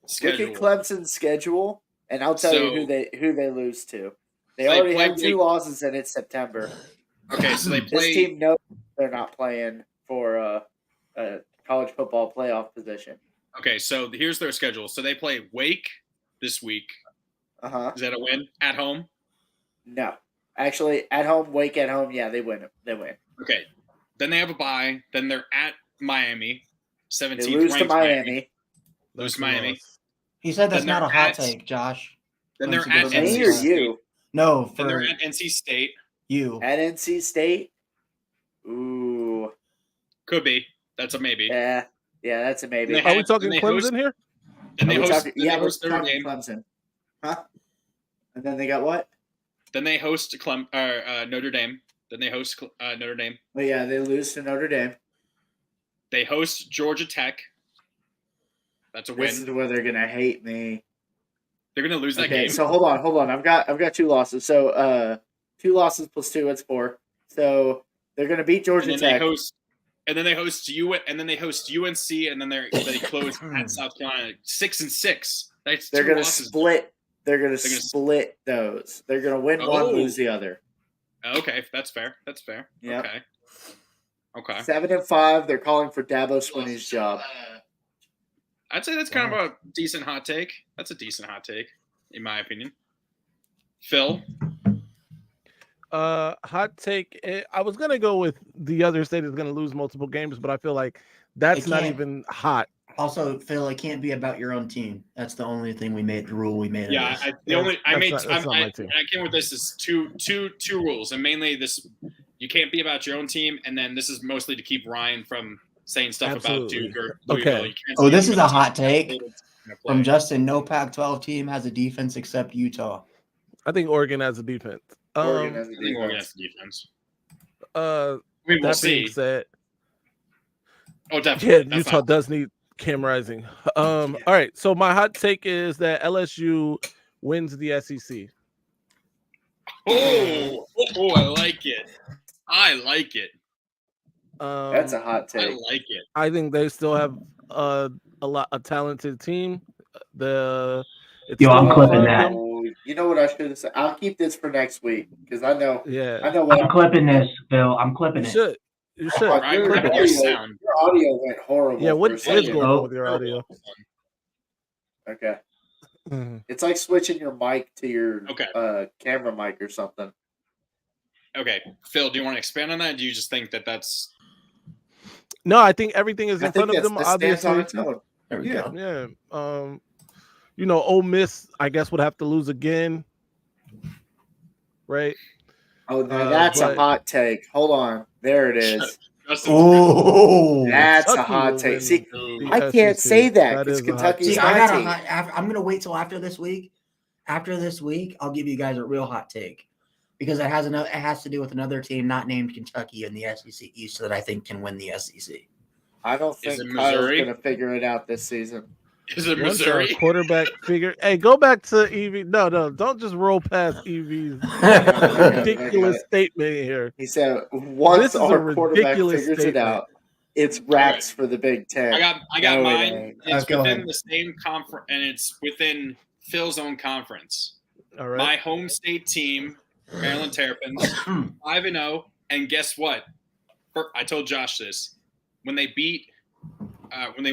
schedule. Look at Clemson's schedule, and I'll tell you who they lose to. They already have 2 losses, and it's September. Okay, so they play. This team knows they're not playing for a college football playoff position. Okay, so here's their schedule. So they play Wake this week. Is that a win at home? No, actually, at home, Wake at home. Yeah, they win. Okay, then they have a bye. Then they're at Miami. 17th. They lose to Miami. Lose to Miami. He said that's not a hot take, Josh. Then they're at NC NC State. You. No, then they're at NC State. You at NC State. Ooh, could be. That's a maybe. Yeah, that's a maybe. Are we talking Clemson here? Then they host Notre Dame. Clemson. Huh? And then they got what? Then they host Notre Dame. Then they host Notre Dame. But yeah, they lose to Notre Dame. They host Georgia Tech. That's a win. This is where they're gonna hate me. They're gonna lose that game. So hold on. I've got 2 losses. So 2 losses plus 2, it's 4. So they're gonna beat Georgia Tech. And then they host UNC, and then they close at South Carolina. 6-6. They're gonna split. They're gonna split those. They're gonna win one, lose the other. Okay, that's fair. Yep. Okay. 7-5. They're calling for Dabo Swinney's job. I'd say that's kind of a decent hot take. That's a decent hot take, in my opinion. Phil? Hot take. I was gonna go with the other state is gonna lose multiple games, but I feel like that's not can't. even hot. Also, Phil, it can't be about your own team. That's the only thing we made. The rule we made. Yeah, of this. That's not my team. I came with this is two rules, and mainly this: you can't be about your own team, and then this is mostly to keep Ryan from saying stuff Absolutely. about Duke or Louisville. Okay. You can't Oh, say this is anything a about hot the team take that's gonna play. from Justin. No Pac-12 team has a defense except Utah. I think Oregon has a defense. Oregon has a I think Oregon defense. has the defense. Uh, I mean, we'll that being see. said, Oh, definitely. yeah, That's Utah not- does need Cam Rising. All right. So my hot take is that LSU wins the E SEC. Oh, I like it. I like it. That's a hot I take. like it. I think they still have a talented team. It's Yo, I'm still in clipping front of that. them. Oh, you know what I should have said? I'll keep this for next week because I know Yeah, what I'm clipping this, Phil. I'm clipping you it. should. You should. Oh, Ryan, your, what happened to audio, your sound? your audio went horrible. Yeah, for what a is second. going Oh. on with your audio? Okay, Mhm. it's like switching your mic to your Okay. camera mic or something. Okay, Phil, do you want to expand on that? Do you just think that that's No, I think everything is I in think front of them. this stands on Obviously, its own. There we go. yeah. Ole Miss, I guess, would have to lose again, right? Oh, now that's a but- hot take. Hold on, there it is. Justin? Oh, That's a Kentucky hot will take. win See, the I can't SEC. say that That because is a hot Kentucky's take. see, my I got a team. hot. I'm gonna wait till after this week. After this week, I'll give you guys a real hot take because it has to do with another team not named Kentucky in the SEC East that I think can win the SEC. I don't Is think it Kyle's Missouri? going to figure it out this season. Is it Once Missouri? our quarterback figure. Hey, go back to Evie. No, don't just roll past Evie's ridiculous statement here. He said, once This is a our quarterback ridiculous figures it statement. out, it's rats for the Big Ten. I got No, it mine. ain't. It's Go within ahead. the same conference, and it's within Phil's own conference. All right. My home state team, Maryland Terrapins, 5-0, and guess what? I told Josh this when they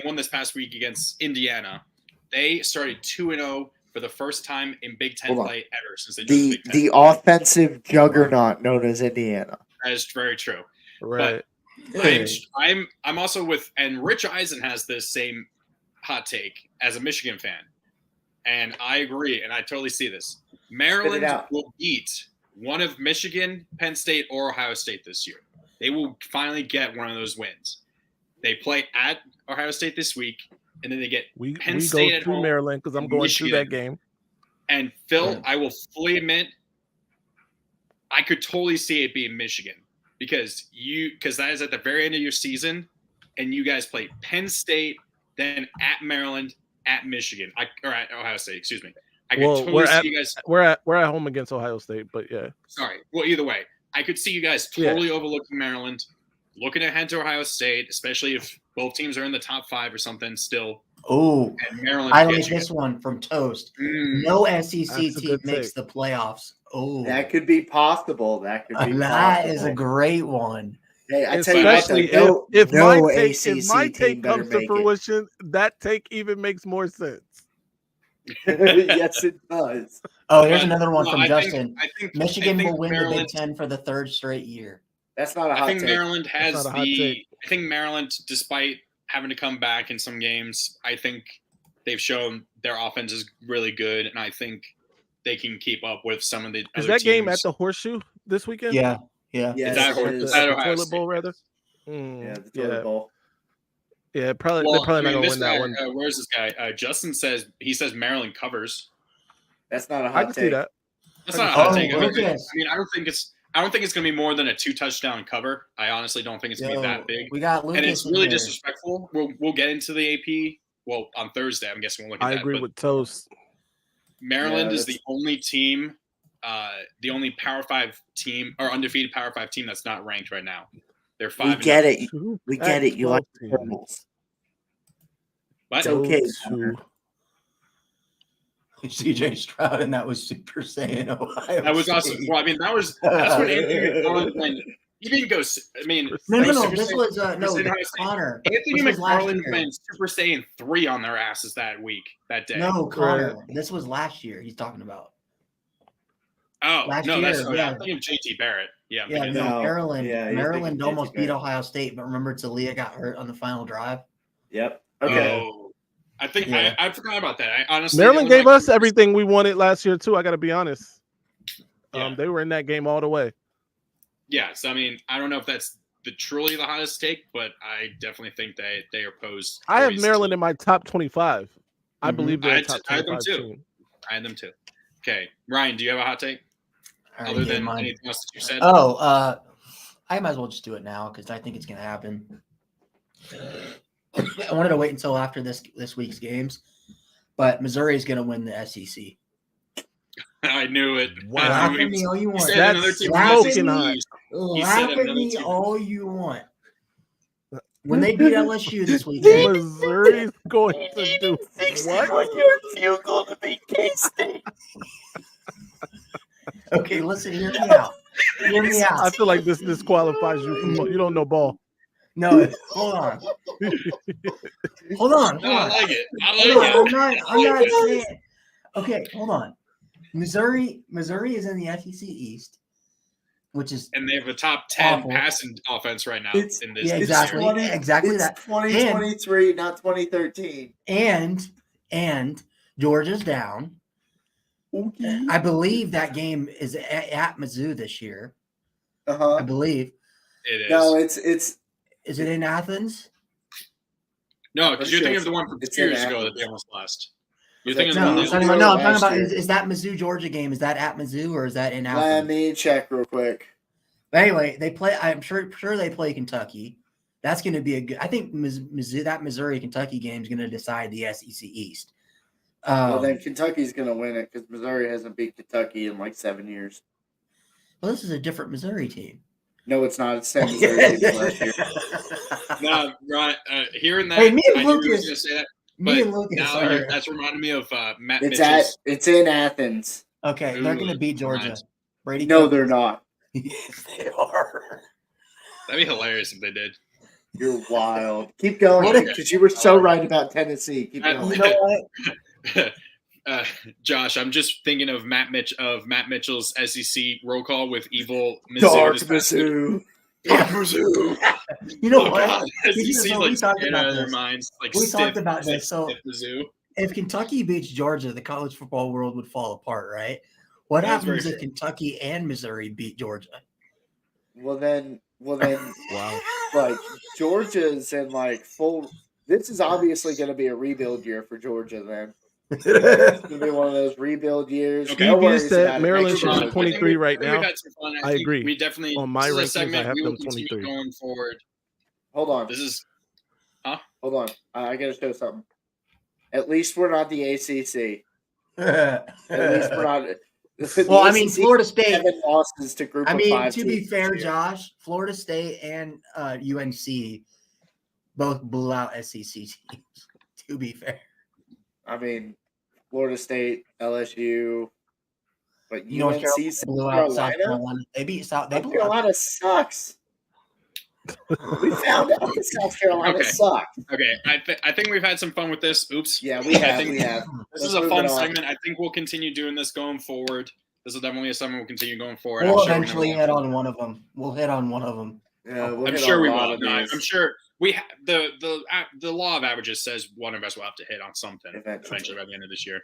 won this past week against Indiana. They started 2-0 for the first time in Big Ten Hold on. play ever since they joined The Big Ten. the offensive juggernaut known as Indiana. That is very true. right. I'm also with, and Rich Eisen has this same hot take as a Michigan fan, and I agree, and I totally see this. Maryland out. will beat one of Michigan, Penn State, or Ohio State this year. They will finally get one of those wins. They play at Ohio State this week, and then they get We Penn go State at to home Maryland because I'm and going Michigan. to that game. And Phil, Yeah. I will fully admit, I could totally see it being Michigan because that is at the very end of your season, and you guys play Penn State, then at Maryland, at Michigan, or at Ohio State. Excuse me. I could Well, totally see you guys. We're at home against Ohio State, but yeah. Sorry. Well, either way, I could see you guys totally overlooking Maryland, looking ahead to Ohio State, especially if both teams are in the top 5 or something still. Oh, And Maryland. I gets like you this one from Toast. Mm. No SEC That's a team good makes take. the playoffs. Oh, That could be possible. That is a great one. Hey, I tell you what, Especially though, if no my ACC take team better comes to make fruition, that take even makes more sense. it. Yes, it does. Oh, here's But, another one no, from I think- Justin. I think Michigan will win the Big Maryland- Ten for the 3rd straight year. That's not a I hot think take. Maryland has not a hot take. I think Maryland, despite having to come back in some games, I think they've shown their offense is really good, and I think they can keep up with some of the Is other that teams. game at the Horseshoe this weekend? Yeah. Yes, Is that- it At is. is the that Ohio Toilet State? Bowl, rather. Yeah, the yeah, toilet bowl. yeah. Probably Well, they're probably I mean, not gonna this win that guy, one. where's this guy? Justin says Maryland covers. That's not a I hot can take. see that. That's not a Oh, hot take. I mean, Lucas. I don't think it's going to be more than a 2-touchdown cover. I honestly don't think it's going to be Yo, that big. we got Lucas. And it's in really here. disrespectful. We'll get into the AP. Well, on Thursday, I'm guessing we'll look at I that. agree but with Toast. Maryland Yeah, is the only team, the only Power 5 team or undefeated Power 5 team that's not ranked right now. They're 5. We get it. Two We get it. You like Pac-12 the teams. Rebels. What? It's okay. Two. CJ Stroud, and that was Super Saiyan Ohio. That was awesome. State. Well, I mean, that's when Anthony McFarland went. He didn't go. I mean, No. Super This Saiyan- was Super no Saiyan Ohio State. Connor. Anthony This was last McFarland year. went Super Saiyan 3 on their asses that day. No, Connor. This was last year. He's talking about. Oh Last no, year, that's yeah. I'm thinking of JT Barrett. Yeah, I'm Yeah, thinking no, No. Maryland. Yeah, you're Maryland thinking almost JT beat Barrett. Ohio State, but remember Talia got hurt on the final drive. Yep. Okay. Oh, I think Yeah. I forgot about that. I honestly Maryland that was gave my us everything we wanted last year too. I got to be honest. Yeah. They were in that game all the way. Yeah, so I mean, I don't know if that's truly the hottest take, but I definitely think they are posed. I have poised Maryland to- in my top 25. I Mhm. believe they're I a had top I had them 25 too. team. I had them too. Okay, Ryan, do you have a hot take I already other gave than mine. anything else that you said? Oh, I might as well just do it now because I think it's going to happen. I wanted to wait until after this week's games, but Missouri is going to win the SEC. I knew it. Wow. I Laugh knew at he me was- all you he want. said That's another team. Laugh at smoking me. hot. Laugh said at another me team. all you want. When they beat LSU this weekend, Missouri's going to do what? Field goal to beat K-State. okay, listen, hear me out. Hear me I out. feel like this disqualifies you from you don't know ball. No, hold on. Hold on. No, I like it. I Hold like on. it. I'm not saying. Okay, hold on. Missouri is in the SEC East, which is And they have a top 10 Awful. passing offense right now It's- in this. yeah, this exactly, year. exactly It's that. 2023, not 2013. And Georgia's down. Okay. I believe that game is at Mizzou this year. I Uh-huh. believe. It is. No, it's Is it in Athens? No, because you're thinking of the one from It's 2 years in ago that Athens. they almost lost. You're Is that thinking No, of I'm the talking one. about. No, I'm talking last about. year. Is that Mizzou Georgia game? Is that at Mizzou or is that in Let Athens? me check real quick. But anyway, they play. I'm sure they play Kentucky. That's going to be a good. I think Mizzou, that Missouri Kentucky game is going to decide the SEC East. Well, then Kentucky's going to win it because Missouri hasn't beat Kentucky in like 7 years. Well, this is a different Missouri team. No, it's not. It's the same Missouri team last year. No, right. Hearing that, Hey, me and I knew he was Lucas- going to say that. Me But and Lucas now are that's reminding me of Matt It's Mitchell's. in Athens. okay. They're going to Ooh, beat Georgia. nice. Brady. No, Cook- they're not. Yes, they are. That'd be hilarious if they did. You're wild. Keep going Okay. because you were so right about Tennessee. Keep I- going. You know what? Josh, I'm just thinking of Matt Mitchell's SEC roll call with evil Mizzou. Dark this past week. Mizzou. Dark Mizzou. You know Oh, what? God. SEC's so like we talked scared about out of their this. minds. Like We stiff, talked about it's like this. So stiff Mizzou. if Kentucky beats Georgia, the college football world would fall apart, right? What That's very happens if true. Kentucky and Missouri beat Georgia? Well then, Wow. like Georgia's in like full. This is obviously going to be a rebuild year for Georgia. Then it's going to be one of those rebuild years. Okay. No Steve, you worries said about it. Maryland Next should year be they'll 23 get- right We've now. had some fun. I think agree. We definitely On my this is a rankings, I segment have we them will continue 23. going forward. Hold on. This is Hold on. I got to show something. At least we're not the ACC. At least we're not. Well, I mean, Florida State. 7 losses to group I of mean, 5 to be teams fair, this year. Josh, Florida State and UNC both blew out SEC teams. To be fair, I mean, Florida State, LSU, but North UNC, Carolina blew out South Carolina. Carolina. They beat South. They South blew out. Carolina sucks. We found out that South Carolina Okay. sucked. okay. I think we've had some fun with this. Oops. Yeah, we have. think- We have. This Let's is a move fun it on. segment. I think we'll continue doing this going forward. This will definitely be something we'll continue going forward. We'll I'm sure we're eventually gonna- hit on one of them. We'll hit on one of them. Yeah, we'll I'm hit sure on we a lot will. of No, these I'm sure the law of averages says one of us will have to hit on something eventually by the end of this year.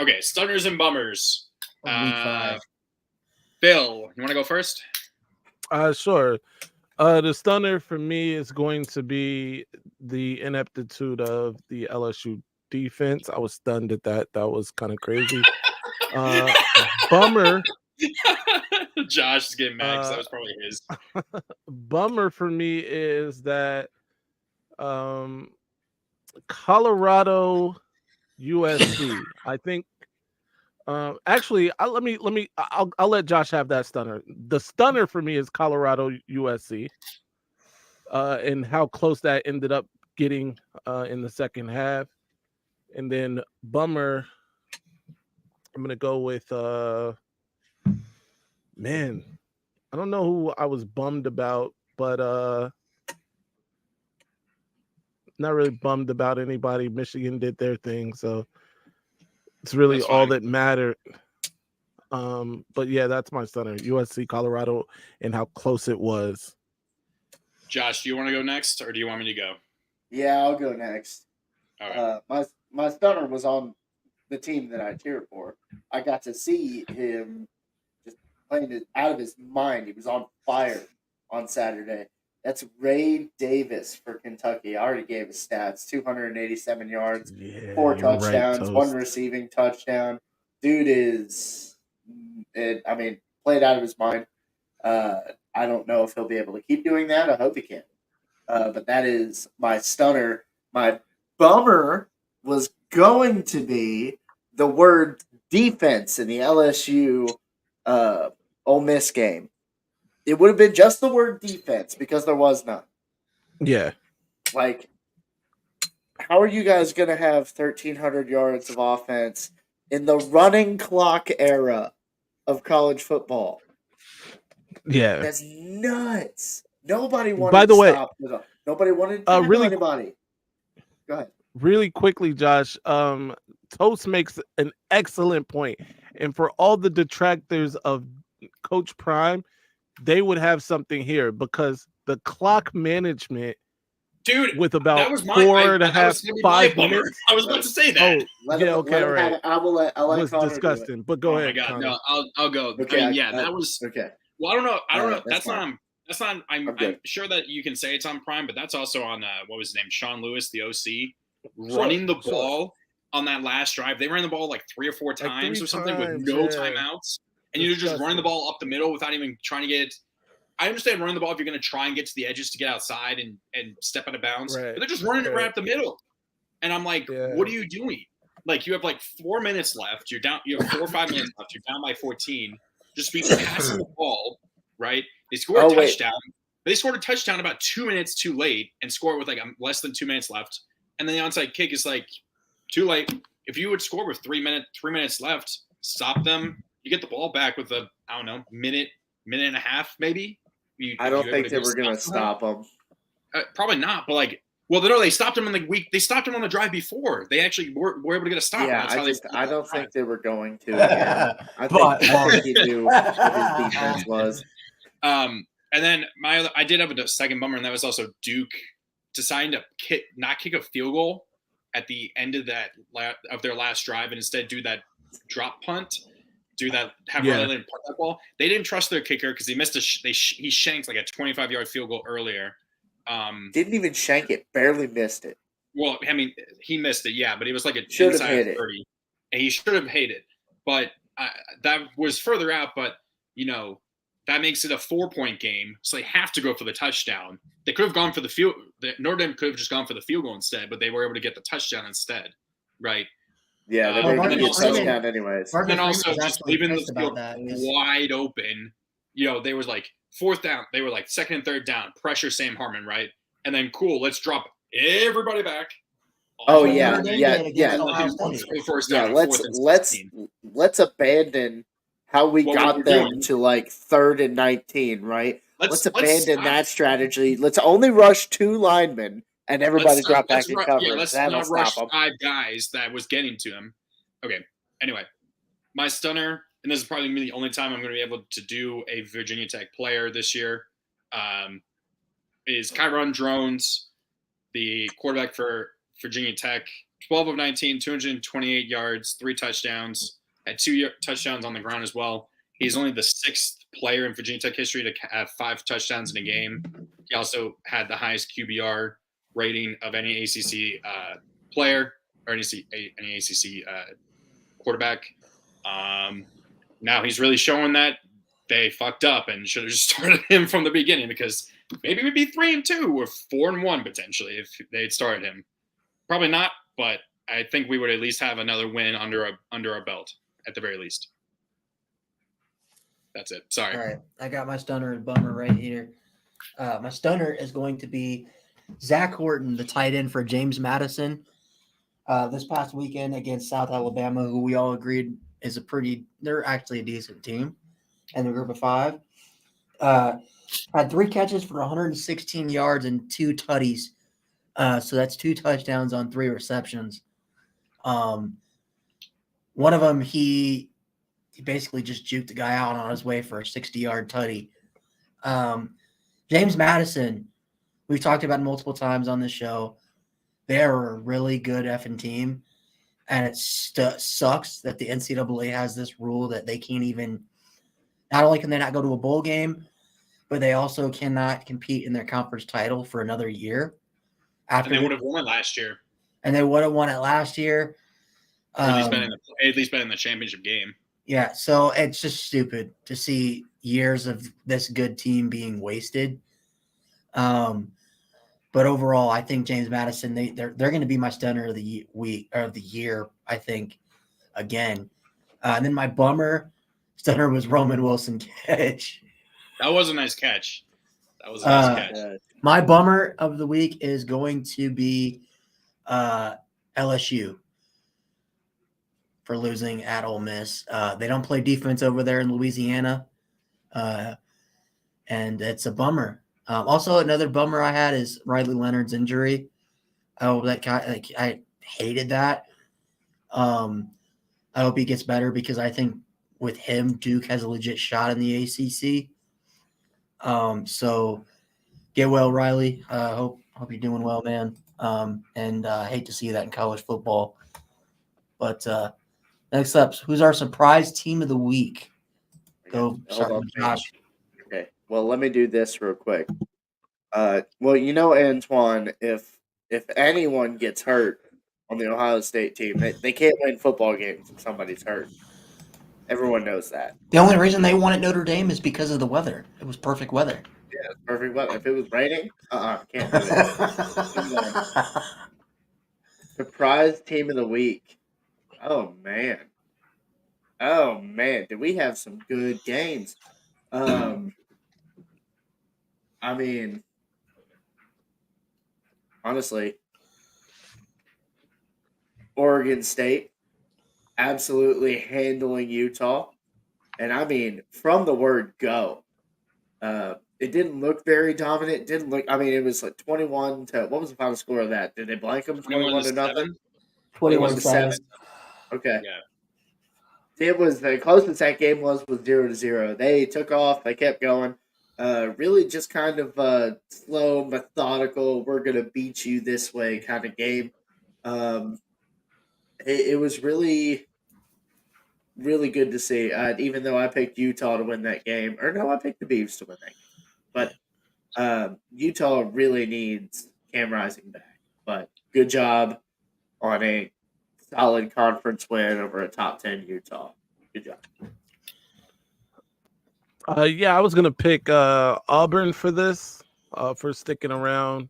Okay, stunners and bummers. Week 5. Bill, you want to go first? Sure. The stunner for me is going to be the ineptitude of the LSU defense. I was stunned at that. That was kind of crazy. Bummer. Josh is getting mad because that was probably his. Bummer for me is that Colorado USC. I think actually I'll let Josh have that stunner. The stunner for me is Colorado USC. And how close that ended up getting in the second half. And then bummer, I'm gonna go with man, I don't know who I was bummed about, but not really bummed about anybody. Michigan did their thing, so it's really That's all fine. that mattered. But yeah, that's my stunner. USC, Colorado, and how close it was. Josh, do you want to go next, or do you want me to go? Yeah, I'll go next. All right. My stunner was on the team that I cheered for. I got to see him just playing it out of his mind. He was on fire on Saturday. That's Ray Davis for Kentucky. I already gave his stats: 287 yards, 4 touchdowns, right, 1 receiving touchdown. Dude is, played out of his mind. I don't know if he'll be able to keep doing that. I hope he can. But that is my stunner. My bummer was going to be the word defense in the LSU Ole Miss game. It would have been just the word defense because there was none. Yeah. Like, how are you guys going to have 1,300 yards of offense in the running clock era of college football? Yeah. That's nuts. Nobody wanted By the to way, stop. Nobody wanted to tackle anybody. Go ahead. Really quickly, Josh, Toast makes an excellent point. And for all the detractors of Coach Prime, they would have something here because the clock management, dude, with about that was 5 minutes. I was about to say that. I will let was Connor disgusting. do it. But go ahead. Oh my god, Connor. no, I'll go. Okay, I mean, that was okay. Well, I don't know. That's That's not. I'm sure that you can say it's on Prime, but that's also on what was his name, Sean Lewis, the OC, running the ball on that last drive. They ran the ball like 3 or 4 times or something with no timeouts, and you're just running the ball up the middle without even trying to get it. I understand running the ball if you're going to try and get to the edges to get outside and step out of bounds, but they're just running it right up the middle. And I'm like, what are you doing? Like, you have like 4 minutes left. You're down. You have 4 or 5 minutes left. You're down by 14. Just be passing the ball, right? They scored a touchdown. They scored a touchdown about 2 minutes too late and scored with like less than 2 minutes left. And then the onside kick is like too late. If you would score with 3 minutes left, stop them. You get the ball back with minute and a half maybe. I don't think they were going to stop them. Probably not, but like, well, no, they stopped him in the week. They stopped him on the drive before. They actually were able to get a stop. Yeah, I don't think they were going to. I think he knew what his defense was. And then I did have a second bummer, and that was also Duke deciding to not kick a field goal at the end of their last drive, and instead do that drop punt. Riley punt that ball. They didn't trust their kicker because he missed he shanked like a 25-yard field goal earlier. Didn't even shank it, barely missed it. Well, I mean, he missed it, yeah, but it was like should inside have hit 30, and he should have hit it. But that was further out. But that makes it a 4-point game, so they have to go for the touchdown. They could have gone for the field. Notre Dame could have just gone for the field goal instead, but they were able to get the touchdown instead, right? Yeah, they were going to get a touchdown anyways. And then also just leaving the field wide open. They was like 4th down. They were like 2nd and 3rd down. Pressure Sam Hartman, right? And then let's drop everybody back. Oh yeah. First down. Let's abandon how we got them to like 3rd and 19, right? Let's abandon that strategy. Let's only rush 2 linemen. And everybody drop back in coverage. Yeah, let's not rush 5 guys that was getting to him. Okay. Anyway, my stunner, and this is probably the only time I'm going to be able to do a Virginia Tech player this year, is Kyron Drones, the quarterback for Virginia Tech. 12 of 19, 228 yards, 3 touchdowns, had 2 touchdowns on the ground as well. He's only the 6th player in Virginia Tech history to have 5 touchdowns in a game. He also had the highest QBR rating of any ACC player or any ACC quarterback. Now he's really showing that they fucked up and should have just started him from the beginning, because maybe we'd be 3-2 or 4-1 potentially if they had started him. Probably not, but I think we would at least have another win under our belt at the very least. That's it. Sorry. All right, I got my stunner and bummer right here. My stunner is going to be Zach Horton, the tight end for James Madison, this past weekend against South Alabama, who we all agreed is they're actually a decent team in the group of 5. Had 3 catches for 116 yards and 2 tutties. So that's 2 touchdowns on 3 receptions. One of them, he he basically just juked the guy out on his way for a 60-yard tutty. James Madison, we've talked about multiple times on this show. They're a really good effing team, and it sucks that the NCAA has this rule that they can't even – not only can they not go to a bowl game, but they also cannot compete in their conference title for another year. And they would have won it last year. And they would have won it last year. Or at least been in the championship game. Yeah, so it's just stupid to see years of this good team being wasted. But overall, I think James Madison, they're going to be my stunner of the week or of the year, I think, again. And then my bummer stunner was Roman Wilson catch. That was a nice catch. That was a nice catch. My bummer of the week is going to be LSU for losing at Ole Miss. They don't play defense over there in Louisiana, and it's a bummer. Also, another bummer I had is Riley Leonard's injury. Oh, that guy! I hated that. I hope he gets better because I think with him, Duke has a legit shot in the ACC. So get well, Riley. Hope you're doing well, man. And hate to see that in college football. But next up, who's our surprise team of the week? Go start with Josh. Okay. Well, let me do this real quick. Antoine, if anyone gets hurt on the Ohio State team, they can't win football games if somebody's hurt. Everyone knows that. The only reason they won at Notre Dame is because of the weather. It was perfect weather. Yeah, it's perfect weather. If it was raining, can't do it. Surprise team of the week. Oh man, did we have some good games? I mean, honestly, Oregon State absolutely handling Utah. And I mean, from the word go, it didn't look very dominant. It was like 21 to, what was the final score of that? Did they blank them 21 to nothing? 21-7. Okay. Yeah. It was the closest that game was 0-0. They took off. They kept going. Really just kind of slow, methodical, we're going to beat you this way kind of game. It was really, really good to see, even though I picked Utah to win that game. Or no, I picked the Beavs to win that game. But Utah really needs Cam Rising back. But good job on a solid conference win over a top 10 Utah. Good job. I was gonna pick Auburn for this, for sticking around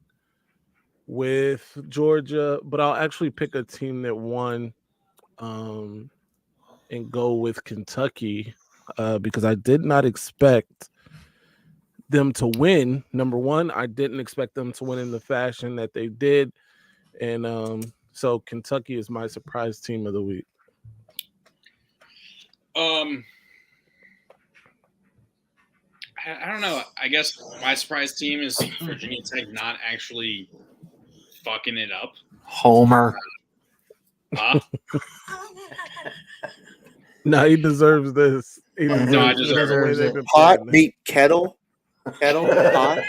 with Georgia, but I'll actually pick a team that won, and go with Kentucky, because I did not expect them to win. Number one, I didn't expect them to win in the fashion that they did, and so Kentucky is my surprise team of the week. I don't know. I guess my surprise team is Virginia Tech not actually fucking it up. Homer. No, he deserves this. He deserves it. Pot beat kettle. Kettle, pot.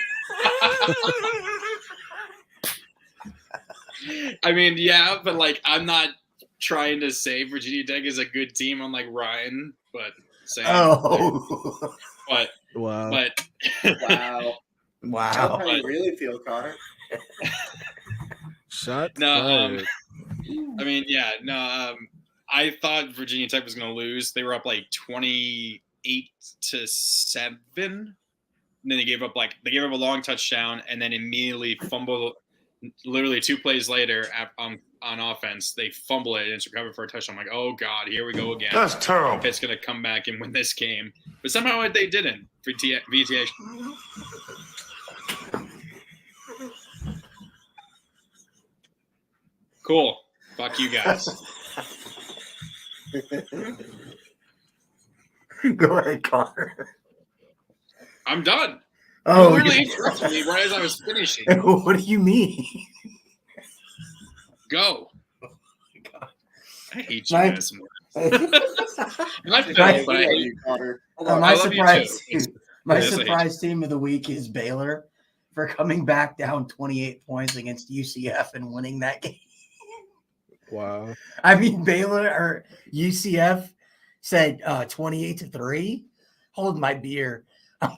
I mean, yeah, but like, I'm not trying to say Virginia Tech is a good team on like Ryan, but saying. Oh. But wow. But Wow. Wow. That's how you really feel, Connor. Shut I mean, yeah, no. I thought Virginia Tech was going to lose. They were up like 28-7, and then they gave up a long touchdown, and then immediately fumbled. Literally 2 plays later, on offense, they fumble it and it's recovered for a touchdown. I'm like, oh god, here we go again. That's terrible. It's going to come back and win this game, but somehow they didn't. VTA. Cool. Fuck you guys. Go ahead, Connor. I'm done. Oh, You literally interrupted me right as I was finishing. What do you mean? Go. I hate you My- guys so much. Not Phil, My- but I hate you, Connor. Hold Uh, on. my I love you surprise too. team, my Yes, I hate you. surprise team of the week is Baylor for coming back down 28 points against UCF and winning that game. Wow. I mean, Baylor or UCF said 28-3. Hold my beer. I'm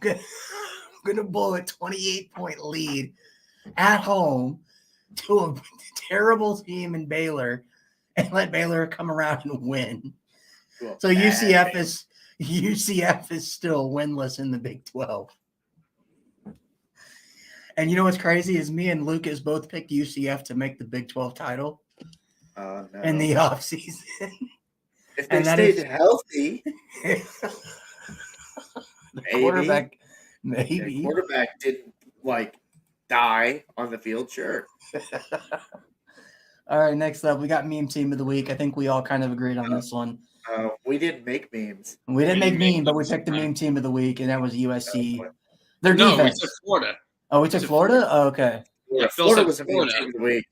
gonna blow a 28-point lead at home to a terrible team in Baylor and let Baylor come around and win. Well, So UCF is still winless in the Big 12. And you know what's crazy is me and Lucas both picked UCF to make the Big 12 title no. in the offseason. If they and that stayed is- healthy, The maybe. quarterback, The maybe. quarterback didn't die on the field. Sure. All right, next up, we got meme team of the week. I think we all kind of agreed on this one. We didn't make memes. We didn't We make didn't meme, make but we memes. picked the meme team of the week, and that was USC. Their No, we defense. said Florida. Oh, we took said Florida? Oh, okay. Yeah, Phil Florida said was the meme Florida. team of the week.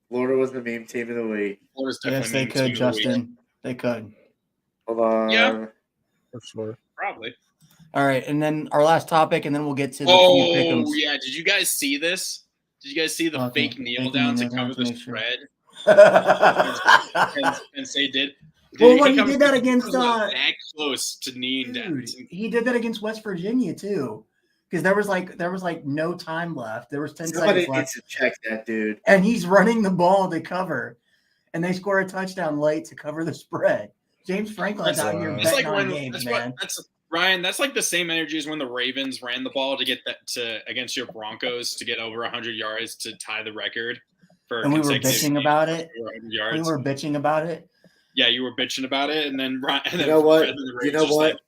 Florida was the meme team of the week. Florida's Yes, definitely they meme could, team of the week. Justin. They could. Hold on. Yeah. For sure. Probably. All right, and then our last topic, and then we'll get to the few Oh, pick'ems. yeah. Did you guys see this? Did you guys see the Okay, fake kneel fake down kneel to down cover to the make sure. spread? Well, And say did. when he comes- did that against that close to kneeing down. dude, he did that against West Virginia too, because there was like no time left. There was 10 Somebody seconds left, needs to check that dude. and he's running the ball to cover, and they score a touchdown late to cover the spread. James Franklin's out here Wow. It's betting like on when games, that's man. Ryan. That's like the same energy as when the Ravens ran the ball to get that to against your Broncos to get over 100 yards to tie the record for. And we were consecutive bitching about it. over 100 We yards. were bitching about it. Yeah, you were bitching about it, and then Ryan. And You then know what? and then the You Ravens know just what? like,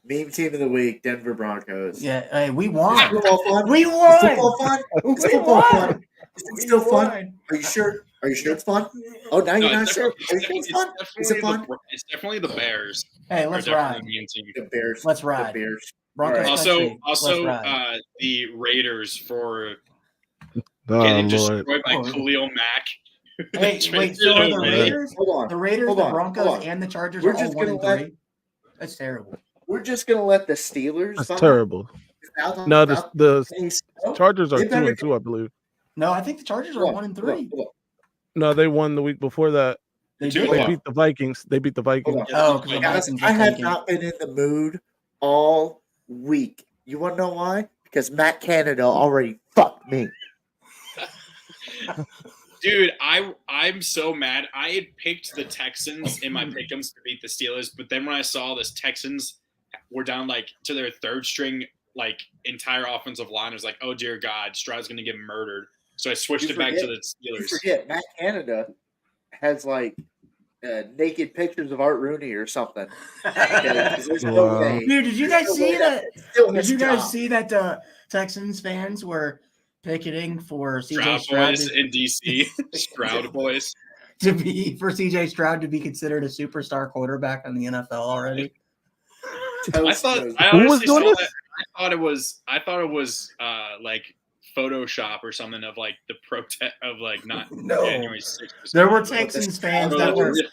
Meme team of the week, Denver Broncos. Yeah, hey, we Is won. football fun? We Is won. football fun? Is We football won. fun? Is it We still fun? won. Are you sure? Are you sure it's fun? Oh, now you're No, not it's sure. Are you definitely- sure it's fun? Is it fun? It's definitely the Bears. Hey, are let's definitely ride. the main team. The Bears. Let's ride. The Bears. Broncos All right. country. Also, Let's ride. the Raiders for Oh, getting Lord. destroyed by Oh. Khalil Mack. Hey, They wait, traded so are the away. Raiders? Hold on. The Raiders, Hold the on, Broncos, hold on. and the Chargers We're are all just 1 and gonna let- 3. That's terrible. We're just gonna let the Steelers. That's vibe terrible. without- No, without the pace. Chargers are They better 2-2, I believe. No, I think the Chargers are Hold on, 1 and hold on, 3. hold on, No, they won the week before that. They Two did. and They one. beat the Vikings. They beat the Vikings. hold on. Oh, because the Guys, Vikings I are have taking. not been in the mood all week. You want to know why? Because Matt Canada already fucked me. Dude, I'm so mad. I had picked the Texans in my pick'ems to beat the Steelers, but then when I saw this Texans were down like to their third string, like entire offensive line, I was like, oh dear God, Stroud's gonna get murdered. So I switched You it back to forget- the You Steelers. forget Matt Canada has like naked pictures of Art Rooney or something. Okay, 'cause there's no Wow. way. Dude, did you guys there's no see way that? that's still Did his you guys job. see that Texans fans were picketing for CJ Stroud Stroud boys in DC. Stroud boys. to be for CJ Stroud to be considered a superstar quarterback in the NFL already? I thought Toast I Who was honestly doing saw this? that. I thought it was like Photoshop or something of like the protest of like not No. January 6th. or There were something. Texans Stroud fans Oh, that that's were real.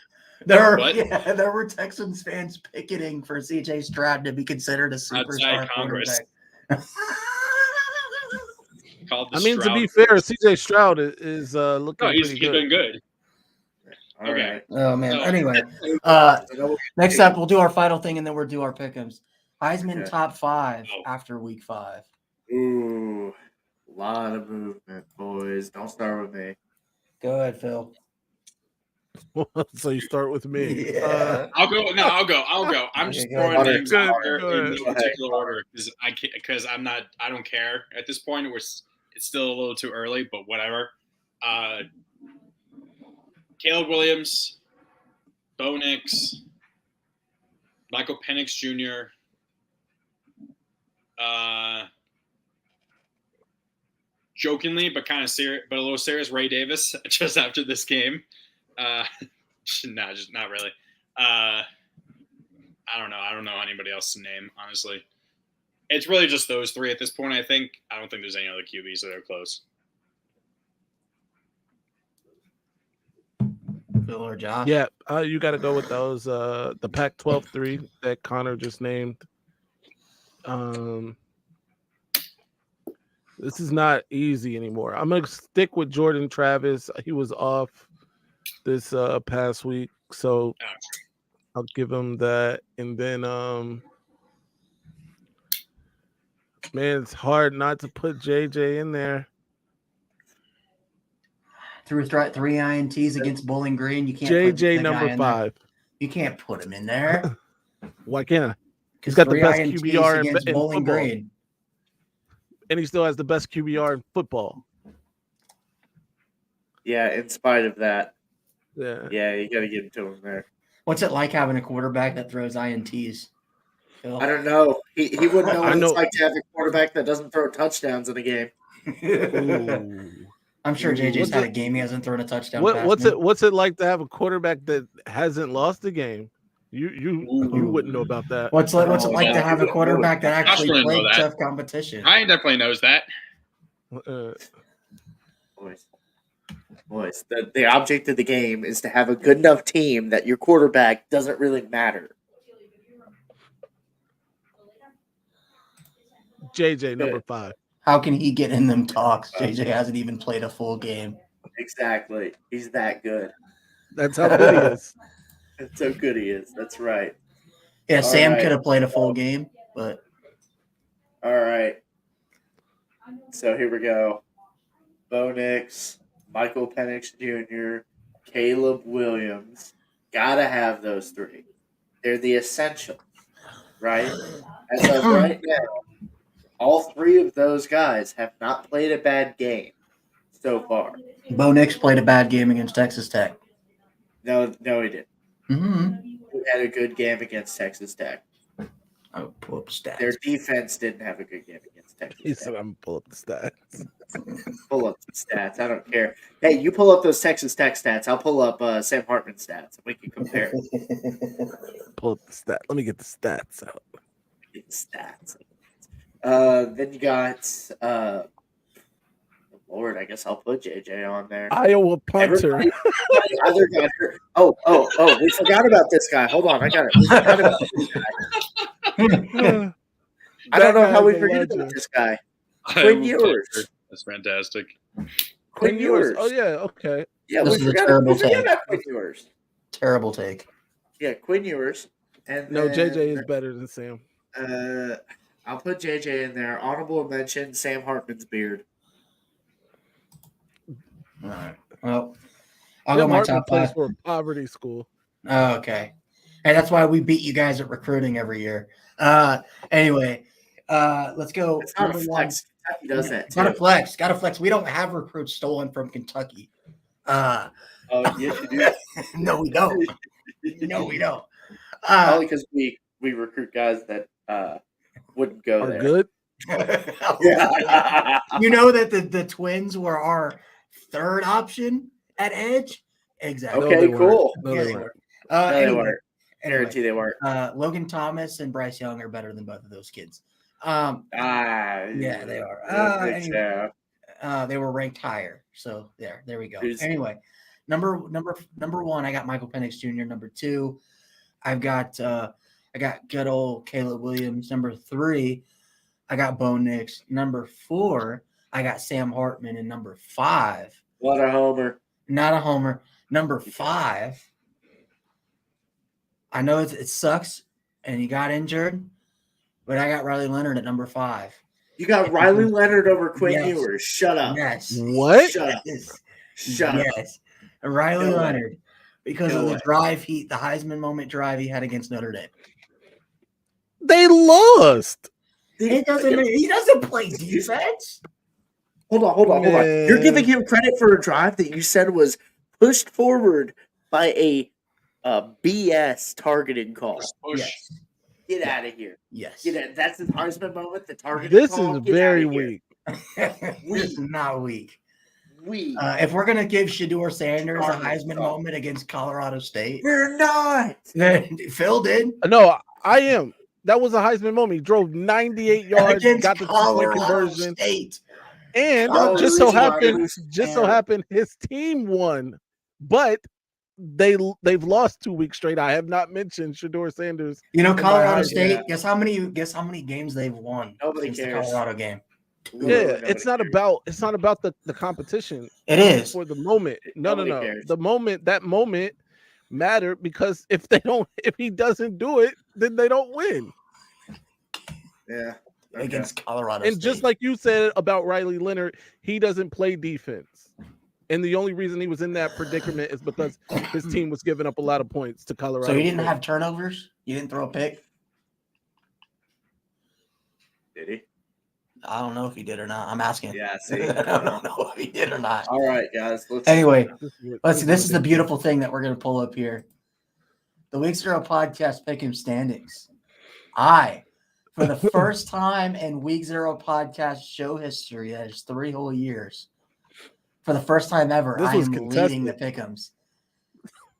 What? there were Texans fans picketing for CJ Stroud to be considered a superstar Outside Congress. quarterback. Called the I mean, to Stroud be fair, CJ Stroud is looking No, he's pretty been good. good. All Okay. right. Oh man. So- Anyway, I know what next up we'll do our final thing and then we'll do our pick'ems. Heisman Okay. top 5 Oh. after week 5. Ooh, a lot of movement, boys. Don't start with me. Go ahead, Phil. So you start with me. Yeah. I'll go. No, I'll go. I'm just Okay, go throwing ahead. names Go out ahead, there go in ahead. no Go ahead. particular order because I'm not. I don't care at this point. It's still a little too early, but whatever. Caleb Williams, Bo Nix, Michael Penix Jr. Jokingly, but kind of serious, but a little serious, Ray Davis just after this game. Nah, just not really. I don't know. I don't know anybody else to name, honestly. It's really just those three at this point, I think. I don't think there's any other QBs that are close. Phil or Josh? Yeah, you got to go with those. The Pac-12 3 that Connor just named. This is not easy anymore. I'm gonna stick with Jordan Travis. He was off this past week, so I'll give him that. And then, man, it's hard not to put JJ in there. Threw three INTs against Bowling Green. You can't put JJ that guy number in there. 5. You can't put him in there. Why can't I? He's got the best QBR against in Bowling football. Green. And he still has the best QBR in football. Yeah, in spite of that. Yeah. Yeah, you got to give it to him there. What's it like having a quarterback that throws INTs? Phil? I don't know. He wouldn't know I what know. it's like to have a quarterback that doesn't throw touchdowns in a game. Ooh. I'm sure JJ's What's had it- a game he hasn't thrown a touchdown. What's it like to have a quarterback that hasn't lost a game? You wouldn't know about that. What's it like to yeah. have a quarterback that Josh actually wouldn't know played that. tough competition? Ryan definitely knows that. Boys, the object of the game is to have a good enough team that your quarterback doesn't really matter. JJ number 5. How can he get in them talks? JJ hasn't even played a full game. Exactly. He's that good. That's how good he is. That's how good he is. That's right. Yeah, All Sam right. could have played a full game, but All right. So here we go. Bo Nix, Michael Penix Jr., Caleb Williams. Gotta have those 3. They're the essentials, right? As of right now, all 3 of those guys have not played a bad game so far. Bo Nix played a bad game against Texas Tech. No, he didn't. Mm-hmm. He had a good game against Texas Tech. Oh, pull up stats. Their defense didn't have a good game against Texas He Tech. said, "I'm gonna pull up the stats." Pull up the stats. I don't care. Hey, you pull up those Texas Tech stats. I'll pull up Sam Hartman stats, and we can compare. Pull up the stat. Let me get the stats out. Get the stats. Then you got Lord, I guess I'll put JJ on there. Iowa punter. Everybody other guy. Oh, we forgot about this guy. Hold on, I got it. We forgot about this guy. I don't know how we forget about this guy. Quinn Ewers. That's fantastic. Quinn Ewers. Oh yeah, okay. Yeah, This we is a forgot terrible about take. Quinn Ewers. Terrible take. Yeah, Quinn Ewers. And No, then, JJ is better than Sam. I'll put JJ in there. Honorable mention: Sam Hartman's beard. All right. Well, I'll Sam go my Hartman top plays 5. for a poverty school. Oh, okay. Hey, that's why we beat you guys at recruiting every year. Anyway, let's go. It's not a Number flex. Kentucky does that It's not a too. flex. Got to flex. We don't have recruits stolen from Kentucky. Oh, yes, you do. No, we don't. No, we don't. Probably because we recruit guys that wouldn't go Are there. good. Yeah. You know that the Twins were our third option at edge. Exactly. Okay, they weren't. cool. No, Yeah, they they weren't. were. No, they Anyway, weren't. Guarantee they weren't. Logan Thomas and Bryce Young are better than both of those kids. Yeah, they are. Yeah. They were ranked higher. So there we go. Who's- Anyway, number 1, I got Michael Penix Jr. Number 2, I've got good old Caleb Williams. Number 3, I got Bo Nix. Number 4, I got Sam Hartman. And number 5, What a homer. not a homer. Number 5, I know it sucks and he got injured, but I got Riley Leonard at number 5. You got Riley Leonard over Quinn Yes. Ewers. Shut up. Yes. What? Shut up. Yes. Shut up. Yes. Riley No way. Leonard, because No of way. the the Heisman moment drive he had against Notre Dame. They lost. It doesn't matter. He doesn't play defense. Hold on. You're Man. giving him credit for a drive that you said was pushed forward by a BS targeting call. Push. Yes. Get out of here. Yes. Get out. That's his Heisman moment. The targeting This call. is Get very outta here. weak. This is not weak. Weak. If we're gonna give Shador Sanders a Target Heisman call. moment against Colorado State, We're not. Phil did No, I am. That was a Heisman moment. He drove 98 yards, against got the 2-point Colorado conversion, State. and Oh, just so really? happened his team won. But they've lost 2 weeks straight. I have not mentioned Shador Sanders. You know, in my Colorado Heisman. State. Guess how many games they've won Nobody since the cares. Colorado game? Literally Yeah, nobody it's not cares. about the competition. It is. For the moment. No. Nobody cares. That moment mattered because if he doesn't do it, then they don't win. Yeah. Okay. Against Colorado And State. just like you said about Riley Leonard, he doesn't play defense. And the only reason he was in that predicament is because his team was giving up a lot of points to Colorado. So he didn't State. have turnovers? You didn't throw a pick? Did he? I don't know if he did or not. I'm asking. Yeah, see. I don't know if he did or not. All right, guys. Anyway, This this is the beautiful thing that we're going to pull up here. The Week Zero podcast pick'em standings. For the first time in Week Zero podcast show history, that is 3 whole years. For the first time ever, This I was am contested. leading the pick'ems.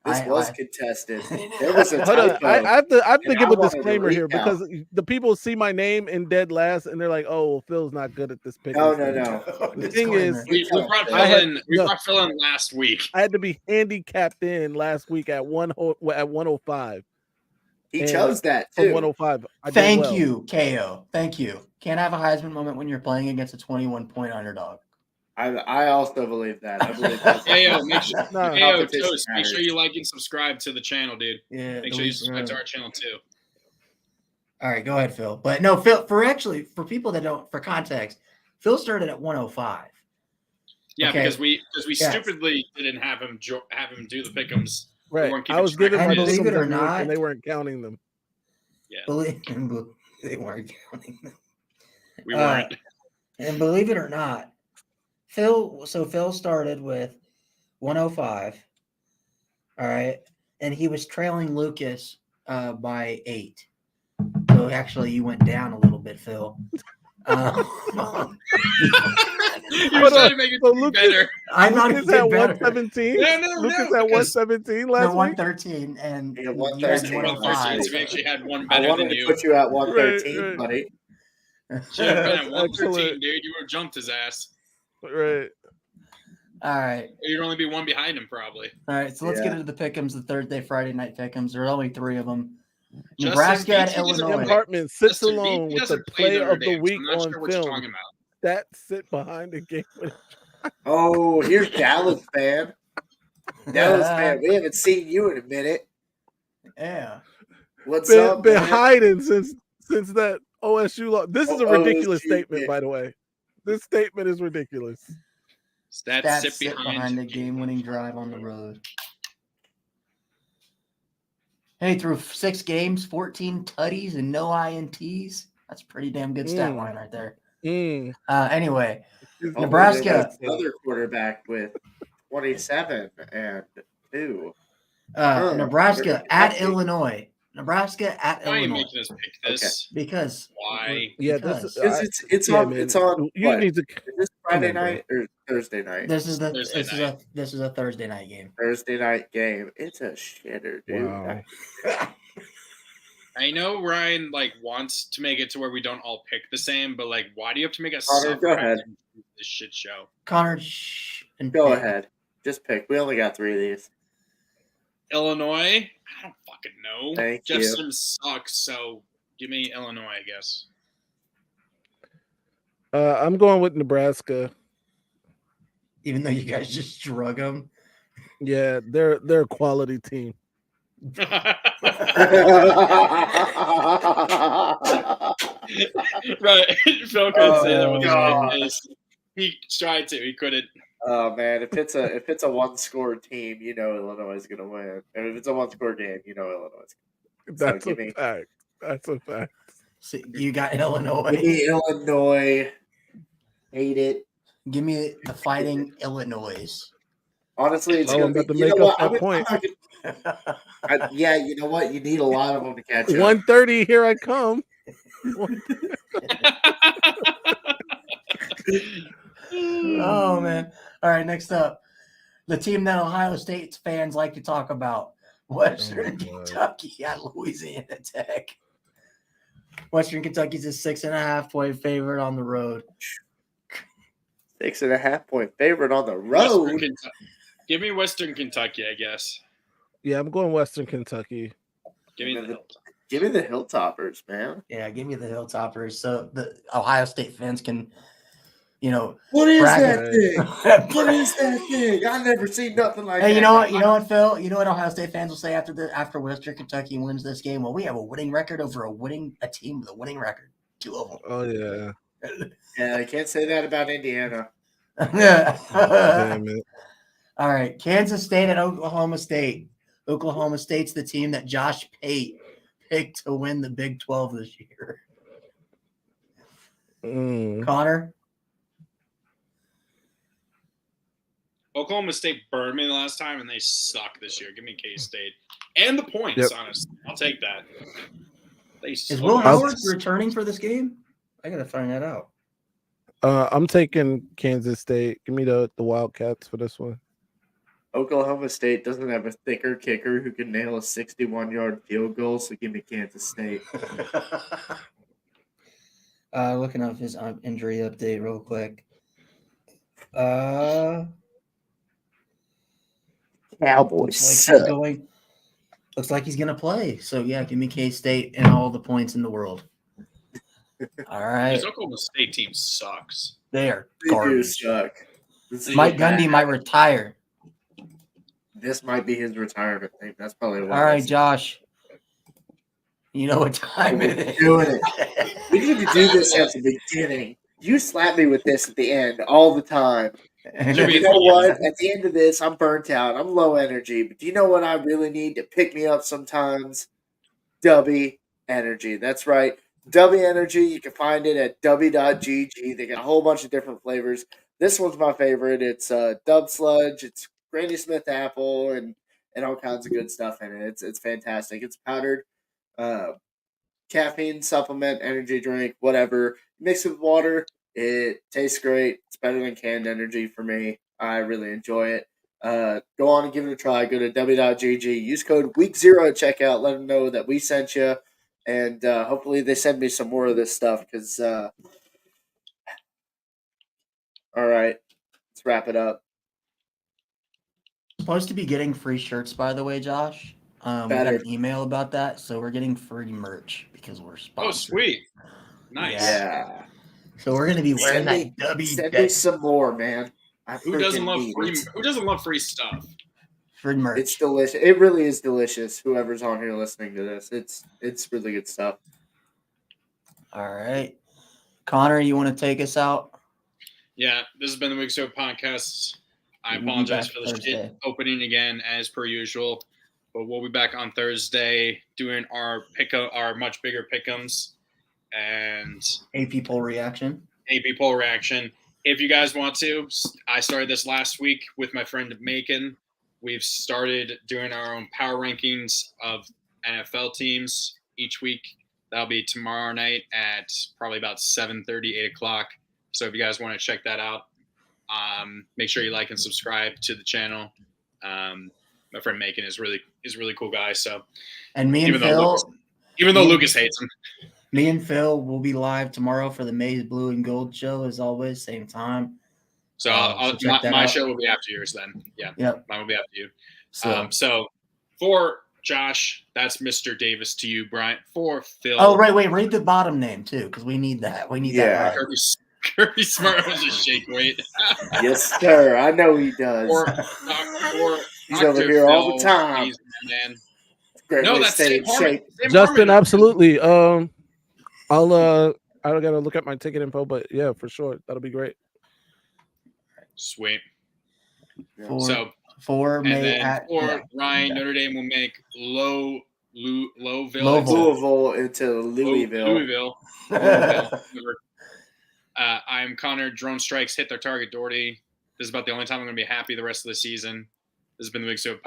This I- was I- contested. There was a Hold on. typo. I have to And give I a wanted to disclaimer here recount. because the people see my name in dead last and they're like, "Oh, well, Phil's not good at this pick." No. The thing is, We brought Phil I had- in. We no. brought Phil in last week. I had to be handicapped in last week at 105. He And chose that From too. 105. I did Thank well. you, KO. Thank you. Can't have a Heisman moment when you're playing against a 21-point underdog. I also believe that. I believe that. Hey, yo, make sure, No. hey, yo, Competition Toast, make sure matters. you like and subscribe to the channel, dude. Yeah. Make sure you subscribe to our channel too. All right, go ahead, Phil. But no, Phil. For people that don't, for context, Phil started at 105. Yeah, Okay. because we Yes. stupidly didn't have him do the pick'ems. Right. weren't I keeping was track giving of my it. And believe pick'ems it or every week not- and they weren't counting them. Yeah, They weren't counting them. we weren't. And believe it or not, Phil started with 105. All right. And he was trailing Lucas by 8. So actually you went down a little bit, Phil. You're Hold trying on. to make it So seem Lucas- better. I'm not Lucas even at better. 117. No, Lucas at because- 117 No, last week. 113 and Yeah, you had 113. 105. So we actually had one I better wanted than to you. put you at 113, Right. buddy. Should have been at That's 113, excellent. dude. You would have jumped his ass. Right. All right. You'd only be one behind him, probably. All right. So let's Yeah. get into the pick'ems, the Thursday, Friday night pick'ems. There are only 3 of them. Justin Nebraska at Beasley doesn't Illinois. play. Tim Hartman sits Justin alone Beasley with the doesn't play play Notre of the Dame, so week I'm not on sure what you're film. talking about. That sit behind the game. Oh, here's Dallas fan. Dallas fan, we haven't seen you in a minute. Yeah. What's Been, up, been man? hiding since that OSU loss. This is a ridiculous OSU, statement, yeah. by the way. This statement is ridiculous. Stats Stats sit sit behind the game-winning drive on the road. Hey, through 6 games, 14 tutties and no INTs. That's a pretty damn good stat line right there. Anyway, Oh, Nebraska. there was another quarterback with 27 and 2. Nebraska at Nebraska. Illinois. Nebraska at Why are you Illinois. making us pick this? Because Why? Yeah, Because this Because is it's yeah, on man. it's on You what? need to Is this Friday Come on, night or Thursday night? this is Thursday this is a Thursday night game. Thursday night game. It's a shitter, dude. Wow. I know Ryan wants to make it to where we don't all pick the same, but why do you have to make us Connor, suffer go ahead. this shit show? Connor, and Go ahead. Just pick. We only got 3 of these. Illinois? I don't fucking know. Thank Jeff you. Sims sucks, so give me Illinois, I guess. I'm going with Nebraska. Even though you guys just drug them. Yeah, they're a quality team. Right. Phil couldn't say that with his God. face. He tried to, he couldn't. Oh man, if it's a 1-score team, you know Illinois is gonna win. And if it's a 1-score game, you know Illinois is That's give a me- fact. That's a fact. See, you got gonna win. Illinois. Give me Illinois. Hate it. Give me the fighting Illinois. Honestly, it's Oh, gonna I'm be. about to You make know up what? that point. Yeah, you know what? You need a lot of them to catch up. 130, here I come. Oh man. All right, next up. The team that Ohio State fans like to talk about. Western God. Kentucky at Louisiana Tech. Western Kentucky's a 6.5-point favorite on the road. 6.5-point favorite on the Western road. Kentucky. Give me Western Kentucky, I guess. Yeah, I'm going Western Kentucky. Give me the Hilltoppers. Give me the Hilltoppers, man. Yeah, give me the Hilltoppers so the Ohio State fans can, What is brag that it. thing? What is that thing? I never seen nothing like that. Hey, you know what, Phil? You know what Ohio State fans will say after Western Kentucky wins this game? Well, we have a winning record over a team with a winning record. 2 of them. Oh yeah. Yeah, I can't say that about Indiana. Damn it. All right, Kansas State and Oklahoma State. Oklahoma State's the team that Josh Pate picked to win the Big 12 this year. Connor? Oklahoma State burned me the last time, and they suck this year. Give me K-State. And the points, honestly. I'll take that. Is Will Howard returning for this game? I got to find that out. I'm taking Kansas State. Give me the Wildcats for this one. Oklahoma State doesn't have a thicker kicker who can nail a 61-yard field goal, so give me Kansas State. Looking up his injury update real quick. Cowboys. Looks like he's going to play. So, yeah, give me K-State and all the points in the world. All right. This Oklahoma State team sucks. They are They do garbage. suck. Mike Gundy might retire. This might be his retirement thing. That's probably why. All right, Josh. You know what time it is. Doing it. We need to do this at the beginning. You slap me with this at the end all the time. You know what? At the end of this, I'm burnt out. I'm low energy. But do you know what I really need to pick me up sometimes? Dubby Energy. That's right. Dubby Energy. You can find it at dubby.gg. They got a whole bunch of different flavors. This one's my favorite. It's Dub Sludge. It's Granny Smith apple and all kinds of good stuff in it. It's fantastic. It's powdered caffeine supplement, energy drink, whatever. Mix it with water. It tastes great. It's better than canned energy for me. I really enjoy it. Go on and give it a try. Go to w.gg. Use code WEEK0 at checkout. Let them know that we sent you. And hopefully they send me some more of this stuff because all right. Let's wrap it up. Supposed to be getting free shirts, by the way, Josh. We got an email about that, so we're getting free merch because we're sponsored. Oh, sweet. Nice. Yeah. So we're gonna be wearing that W. Send me some more, man. Who doesn't love free stuff? Free merch. It's delicious. It really is delicious. Whoever's on here listening to this, it's really good stuff. All right, Connor, you want to take us out? Yeah, this has been the Week Zero podcast. I apologize for the shit opening again, as per usual. But we'll be back on Thursday doing our much bigger pick'ems and AP poll reaction. If you guys want to, I started this last week with my friend Macon. We've started doing our own power rankings of NFL teams each week. That'll be tomorrow night at probably about 7:30, 8 o'clock. So if you guys want to check that out, make sure you like and subscribe to the channel. My friend Macon is really cool guy. So, and me and Phil, even though Lucas hates him, me and Phil will be live tomorrow for the Maize Blue and Gold show as always, same time. So my show will be after yours then. Yeah, yep. Mine will be after you. So for Josh, that's Mr. Davis. To you, Bryant. For Phil. Oh, wait, read the bottom name too, because we need that. We need that. Right. Kirby Smart was a shake weight. Yes, sir. I know he does. He's over here Phil, all the time. Man. No, that's Sam Harmon. Justin, absolutely. I gotta look at my ticket info, but yeah, for sure, that'll be great. Sweet. For Ryan, Notre Dame will make Louisville into Louisville. I'm Connor. Drone strikes hit their target, Doherty. This is about the only time I'm going to be happy the rest of the season. This has been the Big Soap Podcast.